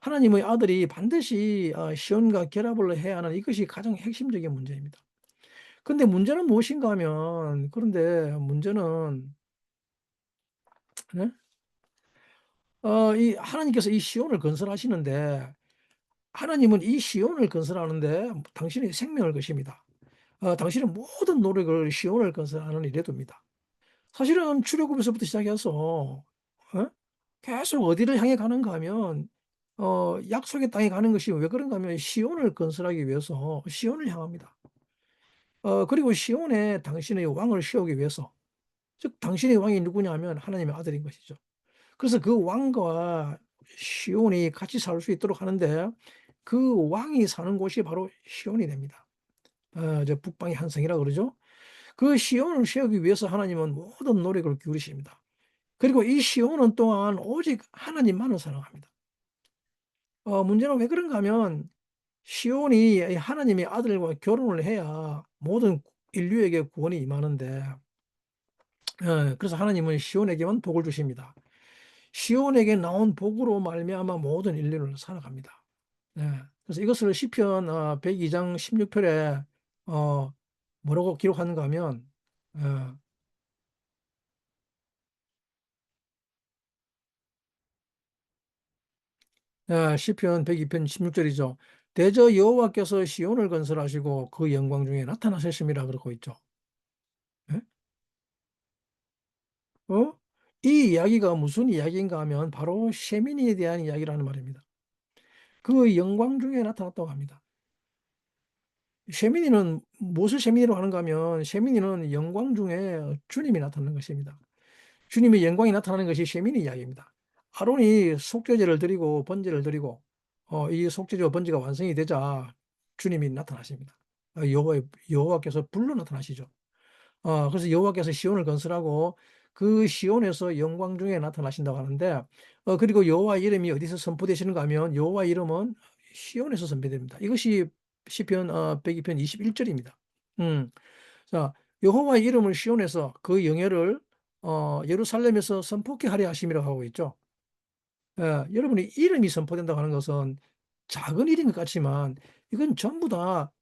하나님의 아들이 반드시 시온과 결합을 해야 하는 이것이 가장 핵심적인 문제입니다. 근데 문제는 무엇인가 하면 그런데 문제는 네? 이 하나님께서 이 시온을 건설하시는데 하나님은 이 시온을 건설하는데 당신의 생명을 거십니다. 당신의 모든 노력을 시온을 건설하는 일에 둡니다. 사실은 출애굽에서부터 시작해서 계속 어디를 향해 가는가 하면 약속의 땅에 가는 것이 왜 그런가 하면 시온을 건설하기 위해서 시온을 향합니다. 그리고 시온에 당신의 왕을 세우기 위해서 즉 당신의 왕이 누구냐 하면 하나님의 아들인 것이죠. 그래서 그 왕과 시온이 같이 살 수 있도록 하는데 그 왕이 사는 곳이 바로 시온이 됩니다. 저 북방의 한 성이라고 그러죠. 그 시온을 세우기 위해서 하나님은 모든 노력을 기울이십니다. 그리고 이 시온은 또한 오직 하나님만을 사랑합니다. 문제는 왜 그런가 하면 시온이 하나님의 아들과 결혼을 해야 모든 인류에게 구원이 임하는데 그래서 하나님은 시온에게만 복을 주십니다. 시온에게 나온 복으로 말미암아 모든 인류를 살아갑니다. 그래서 이것을 시편 102장 16절에 뭐라고 기록하는가 하면 시편 102편 16절이죠. 대저 여호와께서 시온을 건설하시고 그 영광 중에 나타나셨음이라 그러고 있죠. 예? 어? 이 이야기가 무슨 이야기인가 하면 바로 셰민이에 대한 이야기라는 말입니다. 그 영광 중에 나타났다고 합니다. 셰민이는 무엇을 셰민이라고 하는가 하면 셰민이는 영광 중에 주님이 나타나는 것입니다. 주님의 영광이 나타나는 것이 셰민이 이야기입니다. 아론이 속죄제를 드리고 번제를 드리고 이 속죄제와 번제가 완성이 되자 주님이 나타나십니다. 여호와께서 불로 나타나시죠. 그래서 여호와께서 시온을 건설하고 그 시온에서 영광 중에 나타나신다고 하는데 그리고 여호와 이름이 어디서 선포되시는가 하면 여호와 이름은 시온에서 선포됩니다. 이것이 시편 102편 21절입니다. 음. 자, 여호와의 이름을 시온에서 그 영예를 예루살렘에서 선포케 하려 하심이라고 하고 있죠. 여러분이 이름이 선포된다고 하는 것은 작은 일인 것 같지만 이건 전부 다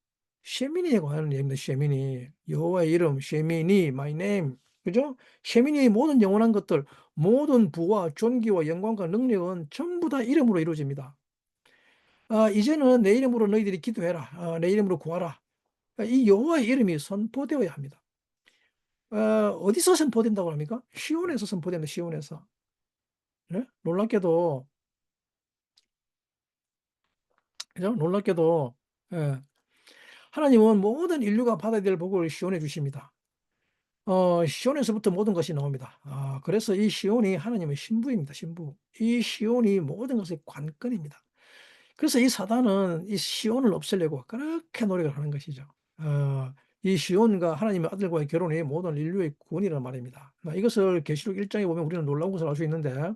쉐미니에 관한 얘기입니다. 쉐미니. 여호와의 이름, 쉐미니, my name. 그죠? 쉐미니의 모든 영원한 것들, 모든 부와 존귀와 영광과 능력은 전부 다 이름으로 이루어집니다. 이제는 내 이름으로 너희들이 기도해라. 내 이름으로 구하라. 이 여호와의 이름이 선포되어야 합니다. 어디서 선포된다고 합니까? 시온에서 선포된다. 시온에서. 네? 놀랍게도 그죠? 놀랍게도 예. 하나님은 모든 인류가 받아야 될 복을 시온해 주십니다. 시온에서부터 모든 것이 나옵니다. 그래서 이 시온이 하나님의 신부입니다. 신부. 이 시온이 모든 것의 관건입니다. 그래서 이 사단은 이 시온을 없애려고 그렇게 노력을 하는 것이죠. 이 시온과 하나님의 아들과의 결혼이 모든 인류의 구원이라는 말입니다. 이것을 계시록 1장에 보면 우리는 놀라운 것을 알 수 있는데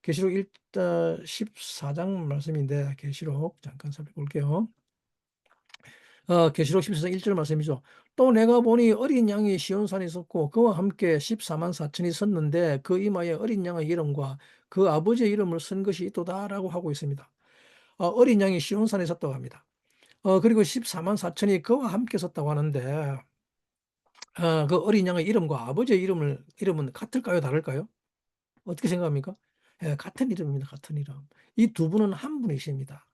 계시록 14장 말씀인데 계시록 잠깐 살펴볼게요. 계시록 14장 1절 말씀이죠. 또 내가 보니 어린 양이 시온산에 있었고 그와 함께 14만 4천이 섰는데 그 이마에 어린 양의 이름과 그 아버지의 이름을 쓴 것이 있도다라고 하고 있습니다. 어린 양이 시온산에 섰다고 합니다. 그리고 14만 4천이 그와 함께 섰다고 하는데 그 어린 양의 이름과 아버지의 이름은 같을까요? 다를까요? 어떻게 생각합니까? 예, 같은 이름입니다. 같은 이름. 이 두 분은 한 분이십니다.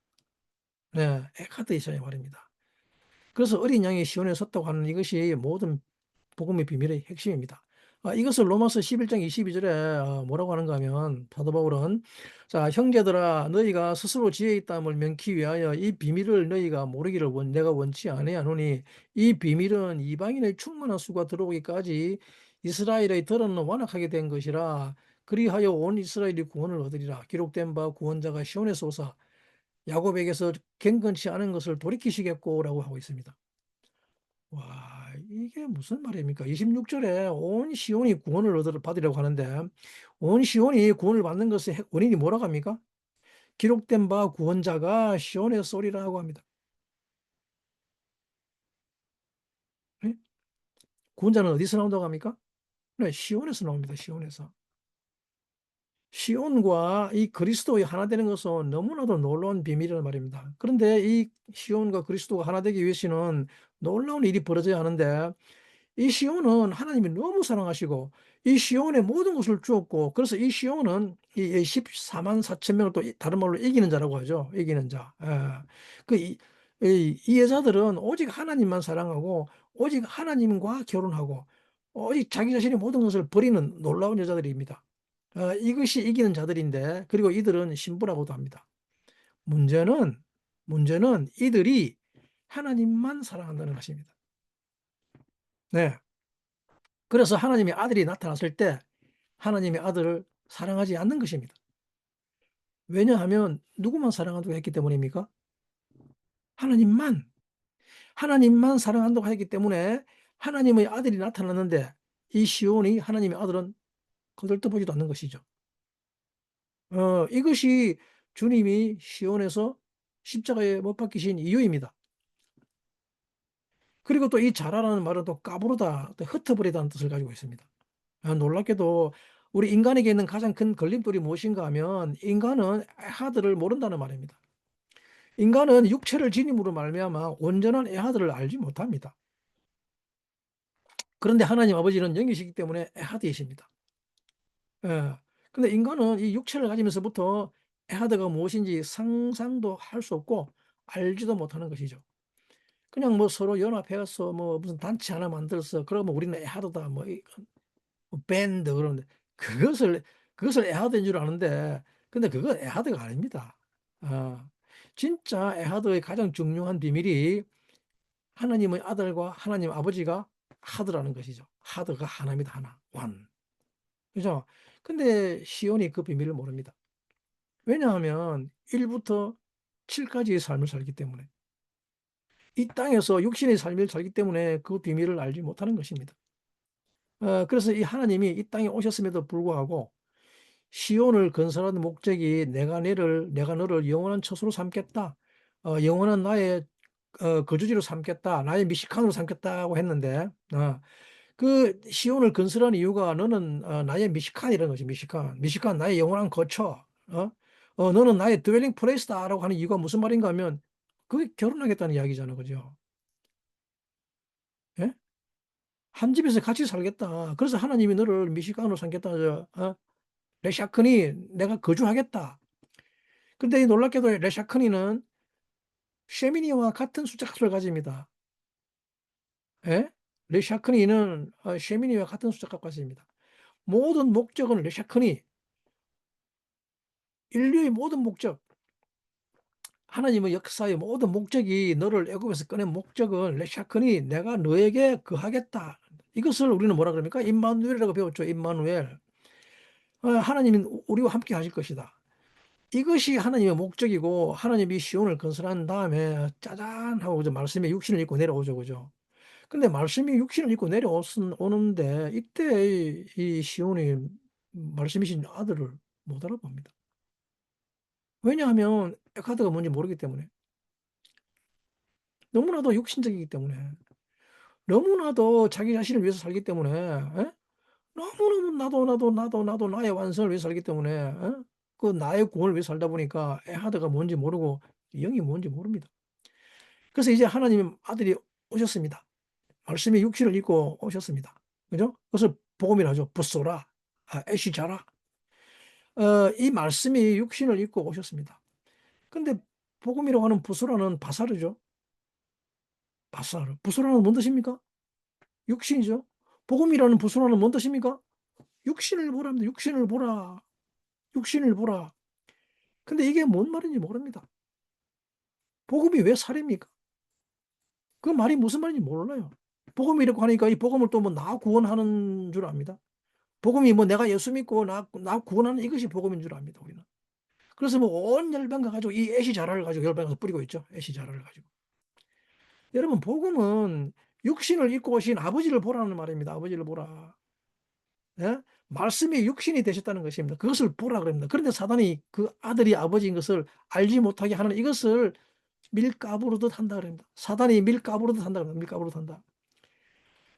네, 에카드이셔야 말입니다. 그래서 어린 양이 시온에 섰다고 하는 이것이 모든 복음의 비밀의 핵심입니다. 이것을 로마서 11장 22절에 뭐라고 하는가 하면 사도 바울은 자 형제들아 너희가 스스로 지혜 있다함을 명키 위하여 이 비밀을 너희가 모르기를 내가 원치 아니하노니 이 비밀은 이방인의 충만한 수가 들어오기까지 이스라엘의 들은 완악하게 된 것이라 그리하여 온 이스라엘이 구원을 얻으리라 기록된 바 구원자가 시온에서 오사 야곱에게서 경건치 않은 것을 돌이키시겠고라고 하고 있습니다. 와, 이게 무슨 말입니까? 26절에 온 시온이 구원을 받으려고 하는데, 온 시온이 구원을 받는 것의 원인이 뭐라고 합니까? 기록된 바 구원자가 시온에 쏘리라고 합니다. 네? 구원자는 어디서 나온다고 합니까? 네, 시온에서 나옵니다. 시온에서. 시온과 이 그리스도의 하나 되는 것은 너무나도 놀라운 비밀이란 말입니다. 그런데 이 시온과 그리스도가 하나 되기 위해서는 놀라운 일이 벌어져야 하는데, 이 시온은 하나님이 너무 사랑하시고 이 시온의 모든 것을 주었고 그래서 이 시온은 이 14만 4천 명을 또 다른 말로 이기는 자라고 하죠. 이기는 자. 이 여자들은 오직 하나님만 사랑하고 오직 하나님과 결혼하고 오직 자기 자신의 모든 것을 버리는 놀라운 여자들입니다. 이것이 이기는 자들인데 그리고 이들은 신부라고도 합니다. 문제는 이들이 하나님만 사랑한다는 것입니다. 네. 그래서 하나님의 아들이 나타났을 때 하나님의 아들을 사랑하지 않는 것입니다. 왜냐하면 누구만 사랑한다고 했기 때문입니까? 하나님만. 하나님만 사랑한다고 했기 때문에 하나님의 아들이 나타났는데 이 시온이 하나님의 아들은 거들떠보지도 않는 것이죠. 이것이 주님이 시온에서 십자가에 못 박히신 이유입니다. 그리고 또 이 자라라는 말은 또 까부르다, 또 흩어버리다는 뜻을 가지고 있습니다. 놀랍게도 우리 인간에게 있는 가장 큰 걸림돌이 무엇인가 하면 인간은 에하드를 모른다는 말입니다. 인간은 육체를 지님으로 말미암아 온전한 에하드를 알지 못합니다. 그런데 하나님 아버지는 영이시기 때문에 에하드이십니다. 예. 근데 인간은 이 육체를 가지면서부터 에하드가 무엇인지 상상도 할 수 없고 알지도 못하는 것이죠. 그냥 뭐 서로 연합해서 뭐 무슨 단체 하나 만들어서 그러면 우리는 에하드다 뭐 밴드 그러는데 그것을 에하드인 줄 아는데 근데 그건 에하드가 아닙니다. 진짜 에하드의 가장 중요한 비밀이 하나님의 아들과 하나님 아버지가 하드라는 것이죠. 하드가 하나입니다. 하나. 원. 그죠? 근데 시온이 그 비밀을 모릅니다. 왜냐하면 1부터 7까지의 삶을 살기 때문에 이 땅에서 육신의 삶을 살기 때문에 그 비밀을 알지 못하는 것입니다. 그래서 이 하나님이 이 땅에 오셨음에도 불구하고 시온을 건설하는 목적이 내가 너를 영원한 처소로 삼겠다. 영원한 나의 거주지로 삼겠다. 나의 미식한으로 삼겠다고 했는데 그 시온을 건설한 이유가 너는 나의 미식한이라는 거지. 미식한 나의 영원한 거처. 너는 나의 드웰링 플레이스다라고 하는 이유가 무슨 말인가 하면 그게 결혼하겠다는 이야기잖아. 그죠? 예? 한 집에서 같이 살겠다. 그래서 하나님이 너를 미식간으로 삼겠다. 레샤크니 내가 거주하겠다. 근데 이 놀랍게도 레샤크니는 쉐미니와 같은 숫자값을 가집니다. 예? 레샤크니는 쉐미니와 같은 숫자값 가집니다. 모든 목적은 레샤크니, 인류의 모든 목적, 하나님의 역사의 모든 목적이 너를 애굽에서 꺼낸 목적은 레샤크니 내가 너에게 거하겠다. 이것을 우리는 뭐라 그럽니까? 임마누엘이라고 배웠죠. 임마누엘. 하나님이 우리와 함께 하실 것이다. 이것이 하나님의 목적이고 하나님이 시온을 건설한 다음에 짜잔 하고 말씀이 육신을 입고 내려오죠. 그죠? 근데 말씀이 육신을 입고 내려오는데 이때 이 시온이 말씀이신 아들을 못 알아봅니다. 왜냐하면 에카드가 뭔지 모르기 때문에. 너무나도 육신적이기 때문에. 너무나도 자기 자신을 위해서 살기 때문에. 너무너무 나도 나의 완성을 위해서 살기 때문에. 그 나의 구원을 위해서 살다 보니까 에하드가 뭔지 모르고 영이 뭔지 모릅니다. 그래서 이제 하나님 아들이 오셨습니다. 말씀이 육신을 입고 오셨습니다. 그죠? 그래서 복음이라죠. 부쏘라. 애쉬자라. 이 말씀이 육신을 입고 오셨습니다. 근데 복음이라고 하는 부쏘라는 바사르죠. 바사르. 부쏘라는 뭔 뜻입니까? 육신이죠. 복음이라는 부쏘라는 뭔 뜻입니까? 육신을 보랍니다. 육신을 보라. 육신을 보라. 근데 이게 뭔 말인지 모릅니다. 복음이 왜 살입니까? 그 말이 무슨 말인지 몰라요. 복음이라고 하니까 이 복음을 또 뭐 나 구원하는 줄 압니다. 복음이 뭐 내가 예수 믿고 나 구원하는 이것이 복음인 줄 압니다. 우리는. 그래서 뭐 온 열방 가지고 이 애시 자라를 가지고 열방에서 뿌리고 있죠. 애시 자라를 가지고. 여러분 복음은 육신을 입고 오신 아버지를 보라는 말입니다. 아버지를 보라. 예? 말씀이 육신이 되셨다는 것입니다. 그것을 보라 그럽니다. 그런데 사단이 그 아들이 아버지인 것을 알지 못하게 하는 이것을 밀가부르듯 한다 그럽니다. 사단이 밀가부르듯 한다 그럽니다. 밀가부르듯 한다.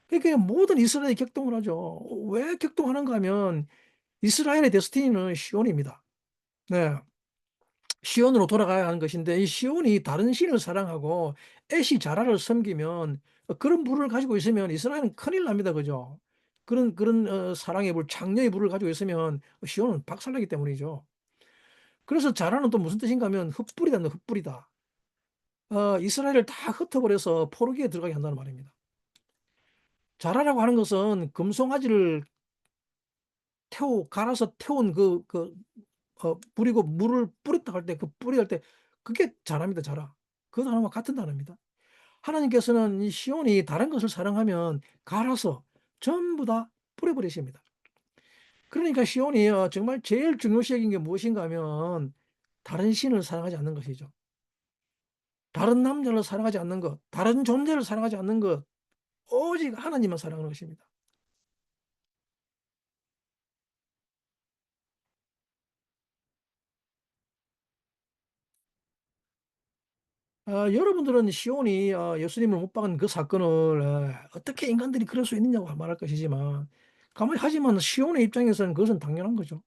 그러니까 모든 이스라엘이 격동을 하죠. 왜 격동하는가 하면 이스라엘의 데스티니는 시온입니다. 네. 시온으로 돌아가야 하는 것인데 이 시온이 다른 신을 사랑하고 애시 자라를 섬기면 그런 불을 가지고 있으면 이스라엘은 큰일 납니다. 그죠? 그런 사랑의 불, 창녀의 불을 가지고 있으면 시온은 박살나기 때문이죠. 그래서 자라는 또 무슨 뜻인가 하면 흩뿌리다, 흩뿌리다. 이스라엘을 다 흩어버려서 포로기에 들어가게 한다는 말입니다. 자라라고 하는 것은 금송아지를 갈아서 태운 뿌리고 물을 뿌렸다 할 때 그 뿌리 할 때 그게 자랍니다. 자라. 그 단어와 같은 단어입니다. 하나님께서는 이 시온이 다른 것을 사랑하면 갈아서 전부 다 뿌려버리십니다. 그러니까 시온이 정말 제일 중요시 여긴 게 무엇인가 하면 다른 신을 사랑하지 않는 것이죠. 다른 남자를 사랑하지 않는 것, 다른 존재를 사랑하지 않는 것, 오직 하나님만 사랑하는 것입니다. 여러분들은 시온이 예수님을 못 박은 그 사건을 어떻게 인간들이 그럴 수 있느냐고 말할 것이지만 가만히 하지만 시온의 입장에서는 그것은 당연한 거죠.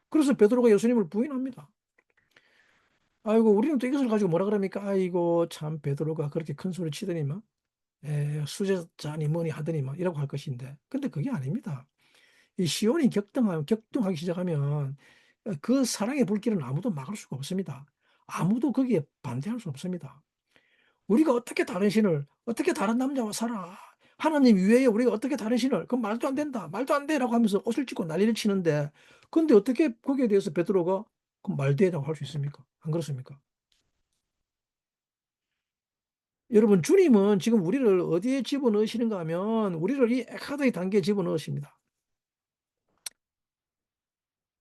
그래서 베드로가 예수님을 부인합니다. 아이고 우리는 또 이것을 가지고 뭐라 그럽니까? 아이고 참 베드로가 그렇게 큰 소리 치더니만 수제자니 뭐니 하더니만 이라고 할 것인데 근데 그게 아닙니다. 이 시온이 격동하기 시작하면 그 사랑의 불길은 아무도 막을 수가 없습니다. 아무도 거기에 반대할 수 없습니다. 우리가 어떻게 다른 신을 어떻게 다른 남자와 살아? 하나님 이외에 우리가 어떻게 다른 신을 그건 말도 안 된다. 말도 안 돼라고 하면서 옷을 찢고 난리를 치는데 근데 어떻게 거기에 대해서 베드로가 그 말되라고 할 수 있습니까? 안 그렇습니까? 여러분 주님은 지금 우리를 어디에 집어넣으시는가 하면 우리를 이 에카드의 단계에 집어넣으십니다.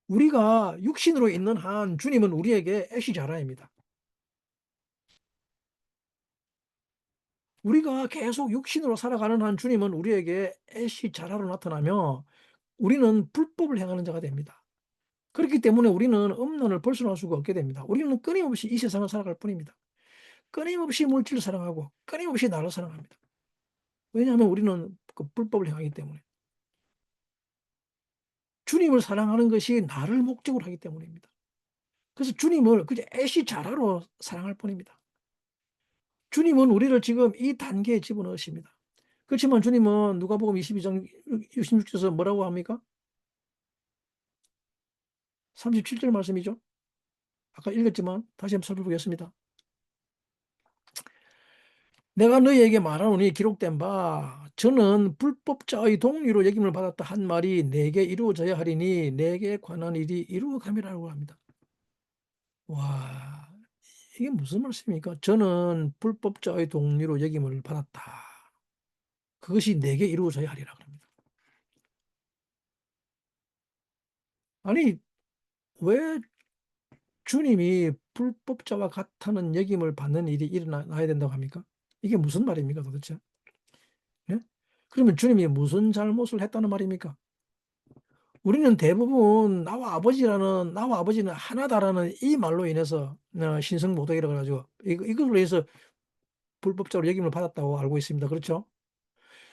우리가 육신으로 있는 한 주님은 우리에게 에시자라입니다. 우리가 계속 육신으로 살아가는 한 주님은 우리에게 에시자라로 나타나며 우리는 불법을 행하는 자가 됩니다. 그렇기 때문에 우리는 음란을 벗어날 수가 없게 됩니다. 우리는 끊임없이 이 세상을 살아갈 뿐입니다. 끊임없이 물질을 사랑하고 끊임없이 나를 사랑합니다. 왜냐하면 우리는 그 불법을 행하기 때문에. 주님을 사랑하는 것이 나를 목적으로 하기 때문입니다. 그래서 주님을 그저 애시자라로 사랑할 뿐입니다. 주님은 우리를 지금 이 단계에 집어넣으십니다. 그렇지만 주님은 누가복음 22장 66절에서 뭐라고 합니까? 37절 말씀이죠. 아까 읽었지만 다시 한번 살펴보겠습니다. 내가 너희에게 말하노니 기록된 바 저는 불법자의 동의로 여김을 받았다 한 말이 내게 이루어져야 하리니 내게 관한 일이 이루어감이라고 합니다. 와, 이게 무슨 말씀입니까? 저는 불법자의 동의로 여김을 받았다. 그것이 내게 이루어져야 하리라 그럽니다. 아니, 왜 주님이 불법자와 같다는 여김을 받는 일이 일어나야 된다고 합니까? 이게 무슨 말입니까 도대체? 네? 그러면 주님이 무슨 잘못을 했다는 말입니까? 우리는 대부분 나와 아버지는 하나다라는 이 말로 인해서 신성모독이라고 해가지고 이걸로 해서 불법자로 여김을 받았다고 알고 있습니다. 그렇죠?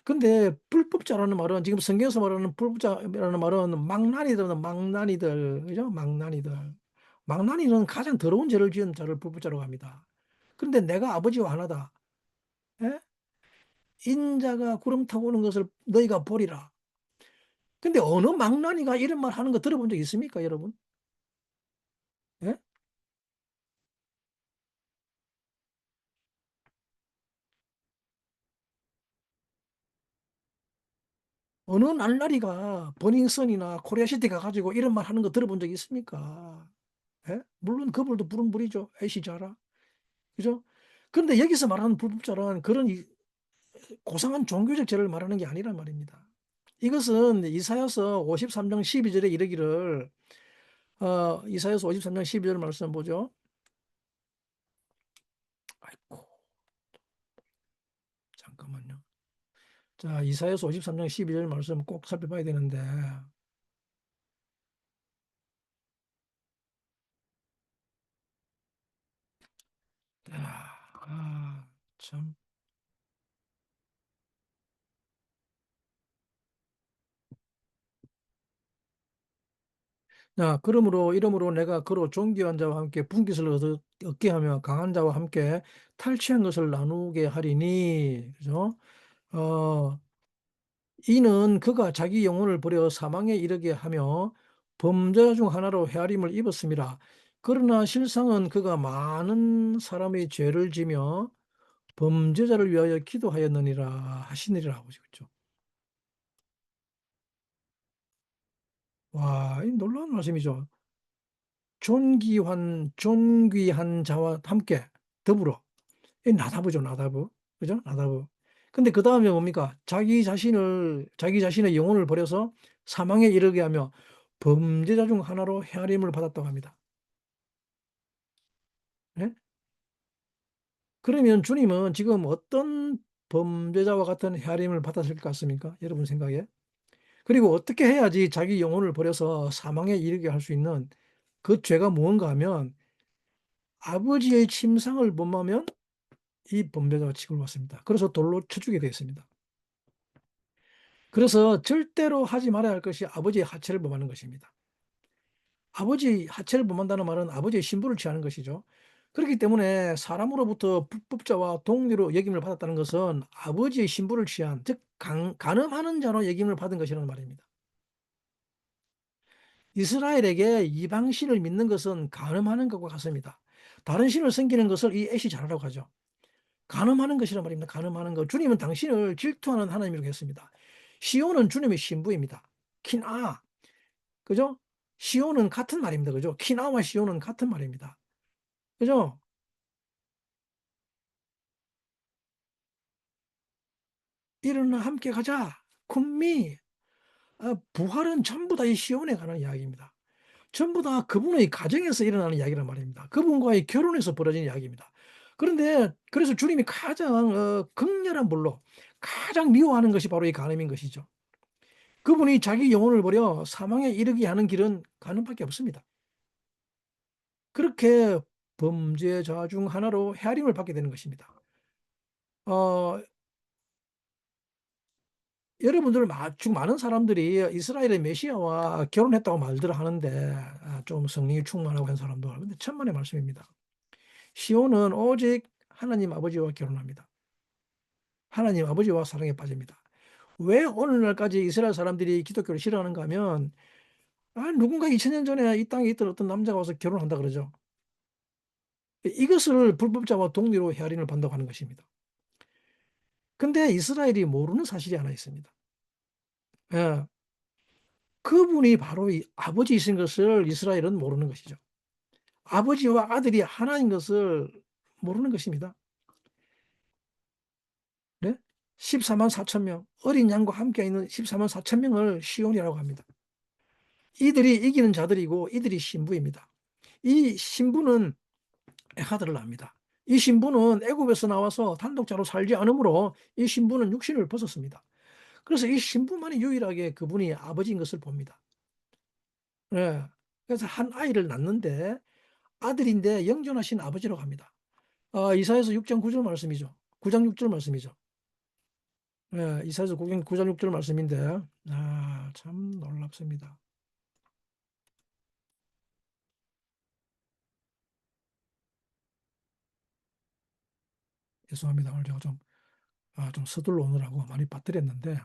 근데 불법자라는 말은 지금 성경에서 말하는 불법자라는 말은 망나니들, 그죠? 망나니는 가장 더러운 죄를 지은 자를 불법자라고 합니다. 그런데 내가 아버지와 하나다. 예? 인자가 구름 타고 오는 것을 너희가 보리라. 근데 어느 망나니가 이런 말 하는 거 들어본 적 있습니까, 여러분? 예? 어느 날라리가 버닝썬이나 코리아시티 가가지고 이런 말 하는 거 들어본 적 있습니까? 예? 물론 그분도 부른 불이죠. 애시자라. 그죠? 그런데 여기서 말하는 불법자는 그런 고상한 종교적 죄를 말하는 게 아니란 말입니다. 이것은 이사야서 53장 12절에 이르기를 이사야서 53장 12절 말씀 보죠. 아이고, 잠깐만요. 자, 이사야서 53장 12절 말씀 꼭 살펴봐야 되는데 참. 자, 그러므로 이러므로 내가 그로 존귀한 자와 함께 분깃을 얻게 하며 강한 자와 함께 탈취한 것을 나누게 하리니 그죠? 어, 이는 그가 자기 영혼을 버려 사망에 이르게 하며 범죄자 중 하나로 헤아림을 입었습니다. 그러나 실상은 그가 많은 사람의 죄를 지며 범죄자를 위하여 기도하였느니라 하시느니라 하고 있죠. 와, 이 놀라운 말씀이죠. 존귀한 자와 함께 더불어. 이 나다브죠, 나다브. 그죠? 나다브. 근데 그 다음에 뭡니까? 자기 자신의 영혼을 버려서 사망에 이르게 하며 범죄자 중 하나로 헤아림을 받았다고 합니다. 예? 그러면 주님은 지금 어떤 범죄자와 같은 헤아림을 받았을 것 같습니까? 여러분 생각에? 그리고 어떻게 해야지 자기 영혼을 버려서 사망에 이르게 할 수 있는 그 죄가 무언가 하면 아버지의 침상을 범하면 이 범죄자가 취급을 받습니다. 그래서 돌로 쳐주게 되었습니다. 그래서 절대로 하지 말아야 할 것이 아버지의 하체를 범하는 것입니다. 아버지 하체를 범한다는 말은 아버지의 신부를 취하는 것이죠. 그렇기 때문에 사람으로부터 불법자와 동리로 역임을 받았다는 것은 아버지의 신부를 취한, 즉 간음하는 자로 역임을 받은 것이라는 말입니다. 이스라엘에게 이방 신을 믿는 것은 간음하는 것과 같습니다. 다른 신을 섬기는 것을 이 애시 잘하라고 하죠. 간음하는 것이란 말입니다. 간음하는 것. 주님은 당신을 질투하는 하나님이라고 했습니다. 시온은 주님의 신부입니다. 킨아. 그죠? 시온은 같은 말입니다. 그죠? 킨아와 시온은 같은 말입니다. 그죠? 일어나 함께 가자. 쿤미. 부활은 전부 다 이 시온에 관한 이야기입니다. 전부 다 그분의 가정에서 일어나는 이야기란 말입니다. 그분과의 결혼에서 벌어진 이야기입니다. 그런데 그래서 주님이 가장 극렬한 불로 가장 미워하는 것이 바로 이 간음인 것이죠. 그분이 자기 영혼을 버려 사망에 이르게 하는 길은 간음밖에 없습니다. 그렇게 범죄자 중 하나로 헤아림을 받게 되는 것입니다. 어, 여러분들 중 많은 사람들이 이스라엘의 메시아와 결혼했다고 말들을 하는데 좀 성령이 충만하고 한 사람도 근데 천만의 말씀입니다. 시온은 오직 하나님 아버지와 결혼합니다. 하나님 아버지와 사랑에 빠집니다. 왜 오늘날까지 이스라엘 사람들이 기독교를 싫어하는가 하면 누군가 2000년 전에 이 땅에 있던 어떤 남자가 와서 결혼한다 그러죠. 이것을 불법자와 동리로 헤아림을 받는다고 하는 것입니다. 근데 이스라엘이 모르는 사실이 하나 있습니다. 예, 그분이 바로 이 아버지이신 것을 이스라엘은 모르는 것이죠. 아버지와 아들이 하나인 것을 모르는 것입니다. 네? 14만 4천 명, 어린 양과 함께 있는 14만 4천 명을 시온이라고 합니다. 이들이 이기는 자들이고 이들이 신부입니다. 이 신부는 에하드를 낳습니다. 이 신부는 애굽에서 나와서 단독자로 살지 않으므로 이 신부는 육신을 벗었습니다. 그래서 이 신부만이 유일하게 그분이 아버지인 것을 봅니다. 네. 그래서 한 아이를 낳는데 아들인데 영존하신 아버지라고 합니다. 이사야서 6장 9절 말씀이죠. 9장 6절 말씀이죠. 네, 이사야서 9장 6절 말씀인데 참 놀랍습니다. 죄송합니다. 오늘 제가 좀 서둘러 오느라고 많이 빠뜨렸는데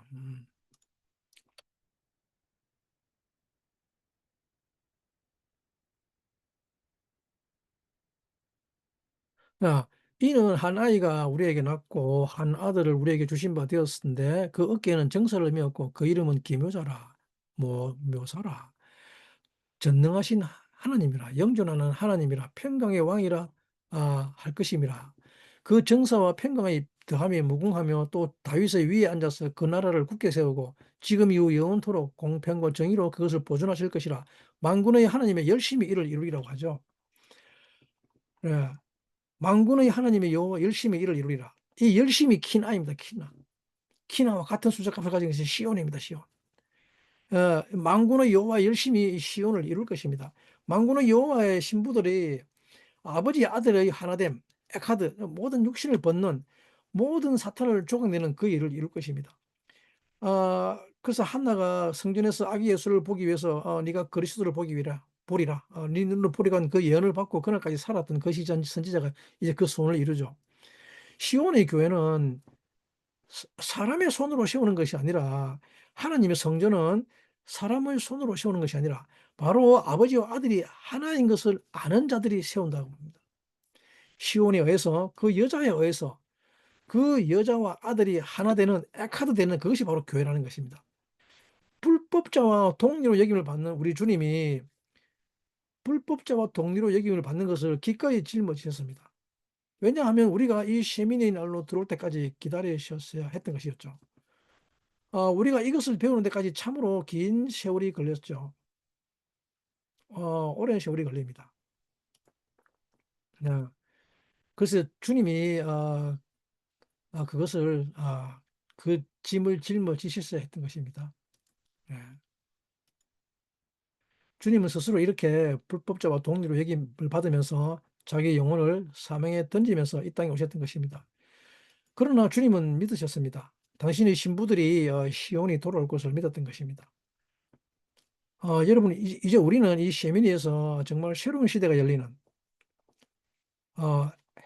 이는 한 아이가 우리에게 낳고 한 아들을 우리에게 주신 바 되었는데 그 어깨에는 정사를 메었고 그 이름은 기묘자라 묘사라 전능하신 하나님이라 영존하는 하나님이라 평강의 왕이라 할 것임이라. 그 정사와 평강의 더함이 무궁하며 또 다윗의 위에 앉아서 그 나라를 굳게 세우고 지금 이후 영원토록 공평과 정의로 그것을 보존하실 것이라. 만군의 하나님의 열심히 이를 이루리라고 하죠. 네. 만군의 하나님의 여호와 열심히 이를 이루리라. 이 열심히 키나입니다. 키나와 같은 숫자값을 가진 것이 시온입니다. 시온. 만군의 여호와 열심히 시온을 이룰 것입니다. 만군의 여호와의 신부들이 아버지 아들의 하나됨, 에카드, 모든 육신을 벗는 모든 사탄을 조각내는 그 일을 이룰 것입니다. 그래서 한나가 성전에서 아기 예수를 보기 위해서 네가 그리스도를 보리라. 네 눈으로 보리간 그 예언을 받고 그날까지 살았던 그 시전 선지자가 이제 그 소원을 이루죠. 시온의 교회는 사람의 손으로 세우는 것이 아니라 하나님의 성전은 사람의 손으로 세우는 것이 아니라 바로 아버지와 아들이 하나인 것을 아는 자들이 세운다고 합니다. 시온에 의해서 그 여자에 의해서 그 여자와 아들이 하나 되는 에카드 되는 그것이 바로 교회라는 것입니다. 불법자와 동리로 여김을 받는 우리 주님이 불법자와 동리로 여김을 받는 것을 기꺼이 짊어지셨습니다. 왜냐하면 우리가 이 셰민의 날로 들어올 때까지 기다리셨어야 했던 것이었죠. 우리가 이것을 배우는 데까지 참으로 긴 세월이 걸렸죠. 오랜 세월이 걸립니다. 네. 그래서 주님이 그것을 그 짐을 짊어지셨어야 했던 것입니다. 네. 주님은 스스로 이렇게 불법자와 동리로 여김을 받으면서 자기 영혼을 사명에 던지면서 이 땅에 오셨던 것입니다. 그러나 주님은 믿으셨습니다. 당신의 신부들이 시온이 돌아올 것을 믿었던 것입니다. 여러분 이제 우리는 이 셰미니에서 정말 새로운 시대가 열리는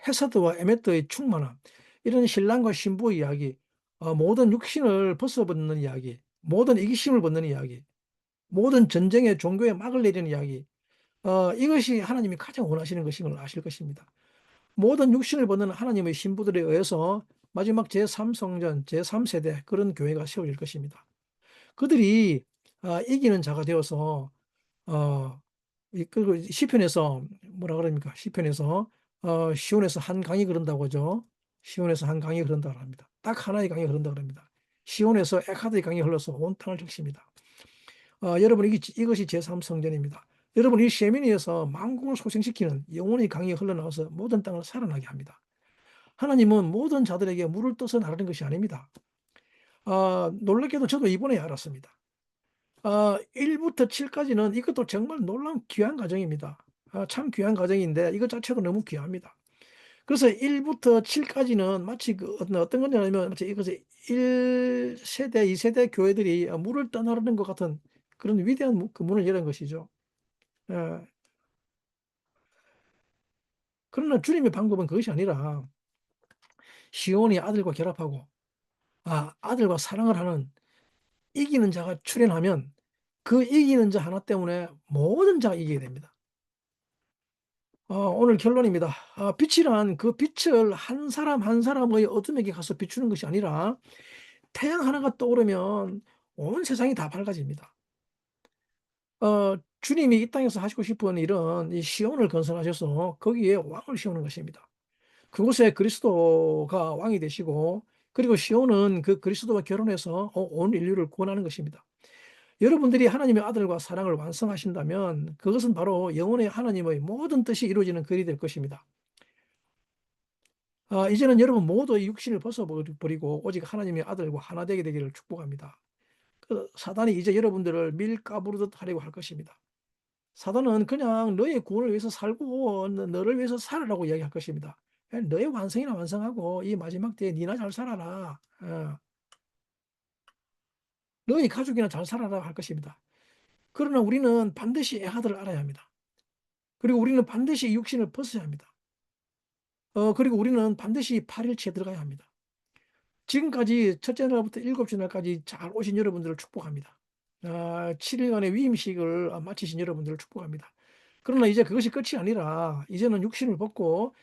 헤사드와 에메트의 충만함 이런 신랑과 신부의 이야기 모든 육신을 벗어벗는 이야기 모든 이기심을 벗는 이야기 모든 전쟁의 종교에 막을 내리는 이야기. 이것이 하나님이 가장 원하시는 것인 걸 아실 것입니다. 모든 육신을 벗는 하나님의 신부들에 의해서 마지막 제3성전, 제3세대 그런 교회가 세워질 것입니다. 그들이 이기는 자가 되어서 그 시편에서 뭐라 그럽니까? 시편에서 시온에서 한 강이 흐른다고 하죠. 시온에서 한 강이 흐른다고 합니다. 딱 하나의 강이 흐른다고 합니다. 시온에서 에카드의 강이 흘러서 온 땅을 적십니다. 여러분 이것이 제3성전입니다. 여러분 이 셰미니에서 만국을 소생시키는 영혼의 강이 흘러나와서 모든 땅을 살아나게 합니다. 하나님은 모든 자들에게 물을 떠서 나르는 것이 아닙니다. 놀랍게도 저도 이번에 알았습니다. 1부터 7까지는 이것도 정말 놀라운 귀한 과정입니다. 참 귀한 과정인데 이것 자체도 너무 귀합니다. 그래서 1부터 7까지는 마치 어떤 거냐면 마치 이것이 1세대, 2세대 교회들이 물을 떠나르는 것 같은 그런 위대한 그 문을 여는 것이죠. 예. 그러나 주님의 방법은 그것이 아니라 시온이 아들과 결합하고 아들과 사랑을 하는 이기는 자가 출현하면 그 이기는 자 하나 때문에 모든 자가 이기게 됩니다. 오늘 결론입니다. 빛이란 그 빛을 한 사람 한 사람의 어둠에게 가서 비추는 것이 아니라 태양 하나가 떠오르면 온 세상이 다 밝아집니다. 주님이 이 땅에서 하시고 싶은 일은 이 시온을 건설하셔서 거기에 왕을 세우는 것입니다. 그곳에 그리스도가 왕이 되시고 그리고 시온은 그 그리스도와 결혼해서 온 인류를 구원하는 것입니다. 여러분들이 하나님의 아들과 사랑을 완성하신다면 그것은 바로 영혼의 하나님의 모든 뜻이 이루어지는 글이 될 것입니다. 이제는 여러분 모두 이 육신을 벗어버리고 오직 하나님의 아들과 하나 되게 되기를 축복합니다. 사단이 이제 여러분들을 밀가부르듯 하려고 할 것입니다. 사단은 그냥 너의 구원을 위해서 살고 너를 위해서 살아라고 이야기할 것입니다. 너의 완성이나 완성하고 이 마지막 때에 니나 잘 살아라. 너의 가족이나 잘 살아라 할 것입니다. 그러나 우리는 반드시 에하드를 알아야 합니다. 그리고 우리는 반드시 육신을 벗어야 합니다. 그리고 우리는 반드시 8일치에 들어가야 합니다. 지금까지 첫째 날부터 일곱째 날까지 잘 오신 여러분들을 축복합니다. 7일간의 위임식을 마치신 여러분들을 축복합니다. 그러나 이제 그것이 끝이 아니라 이제는 육신을 벗고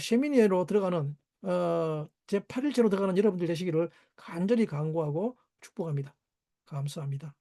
셰미니에로 들어가는 제8일째로 들어가는 여러분들 되시기를 간절히 간구하고 축복합니다. 감사합니다.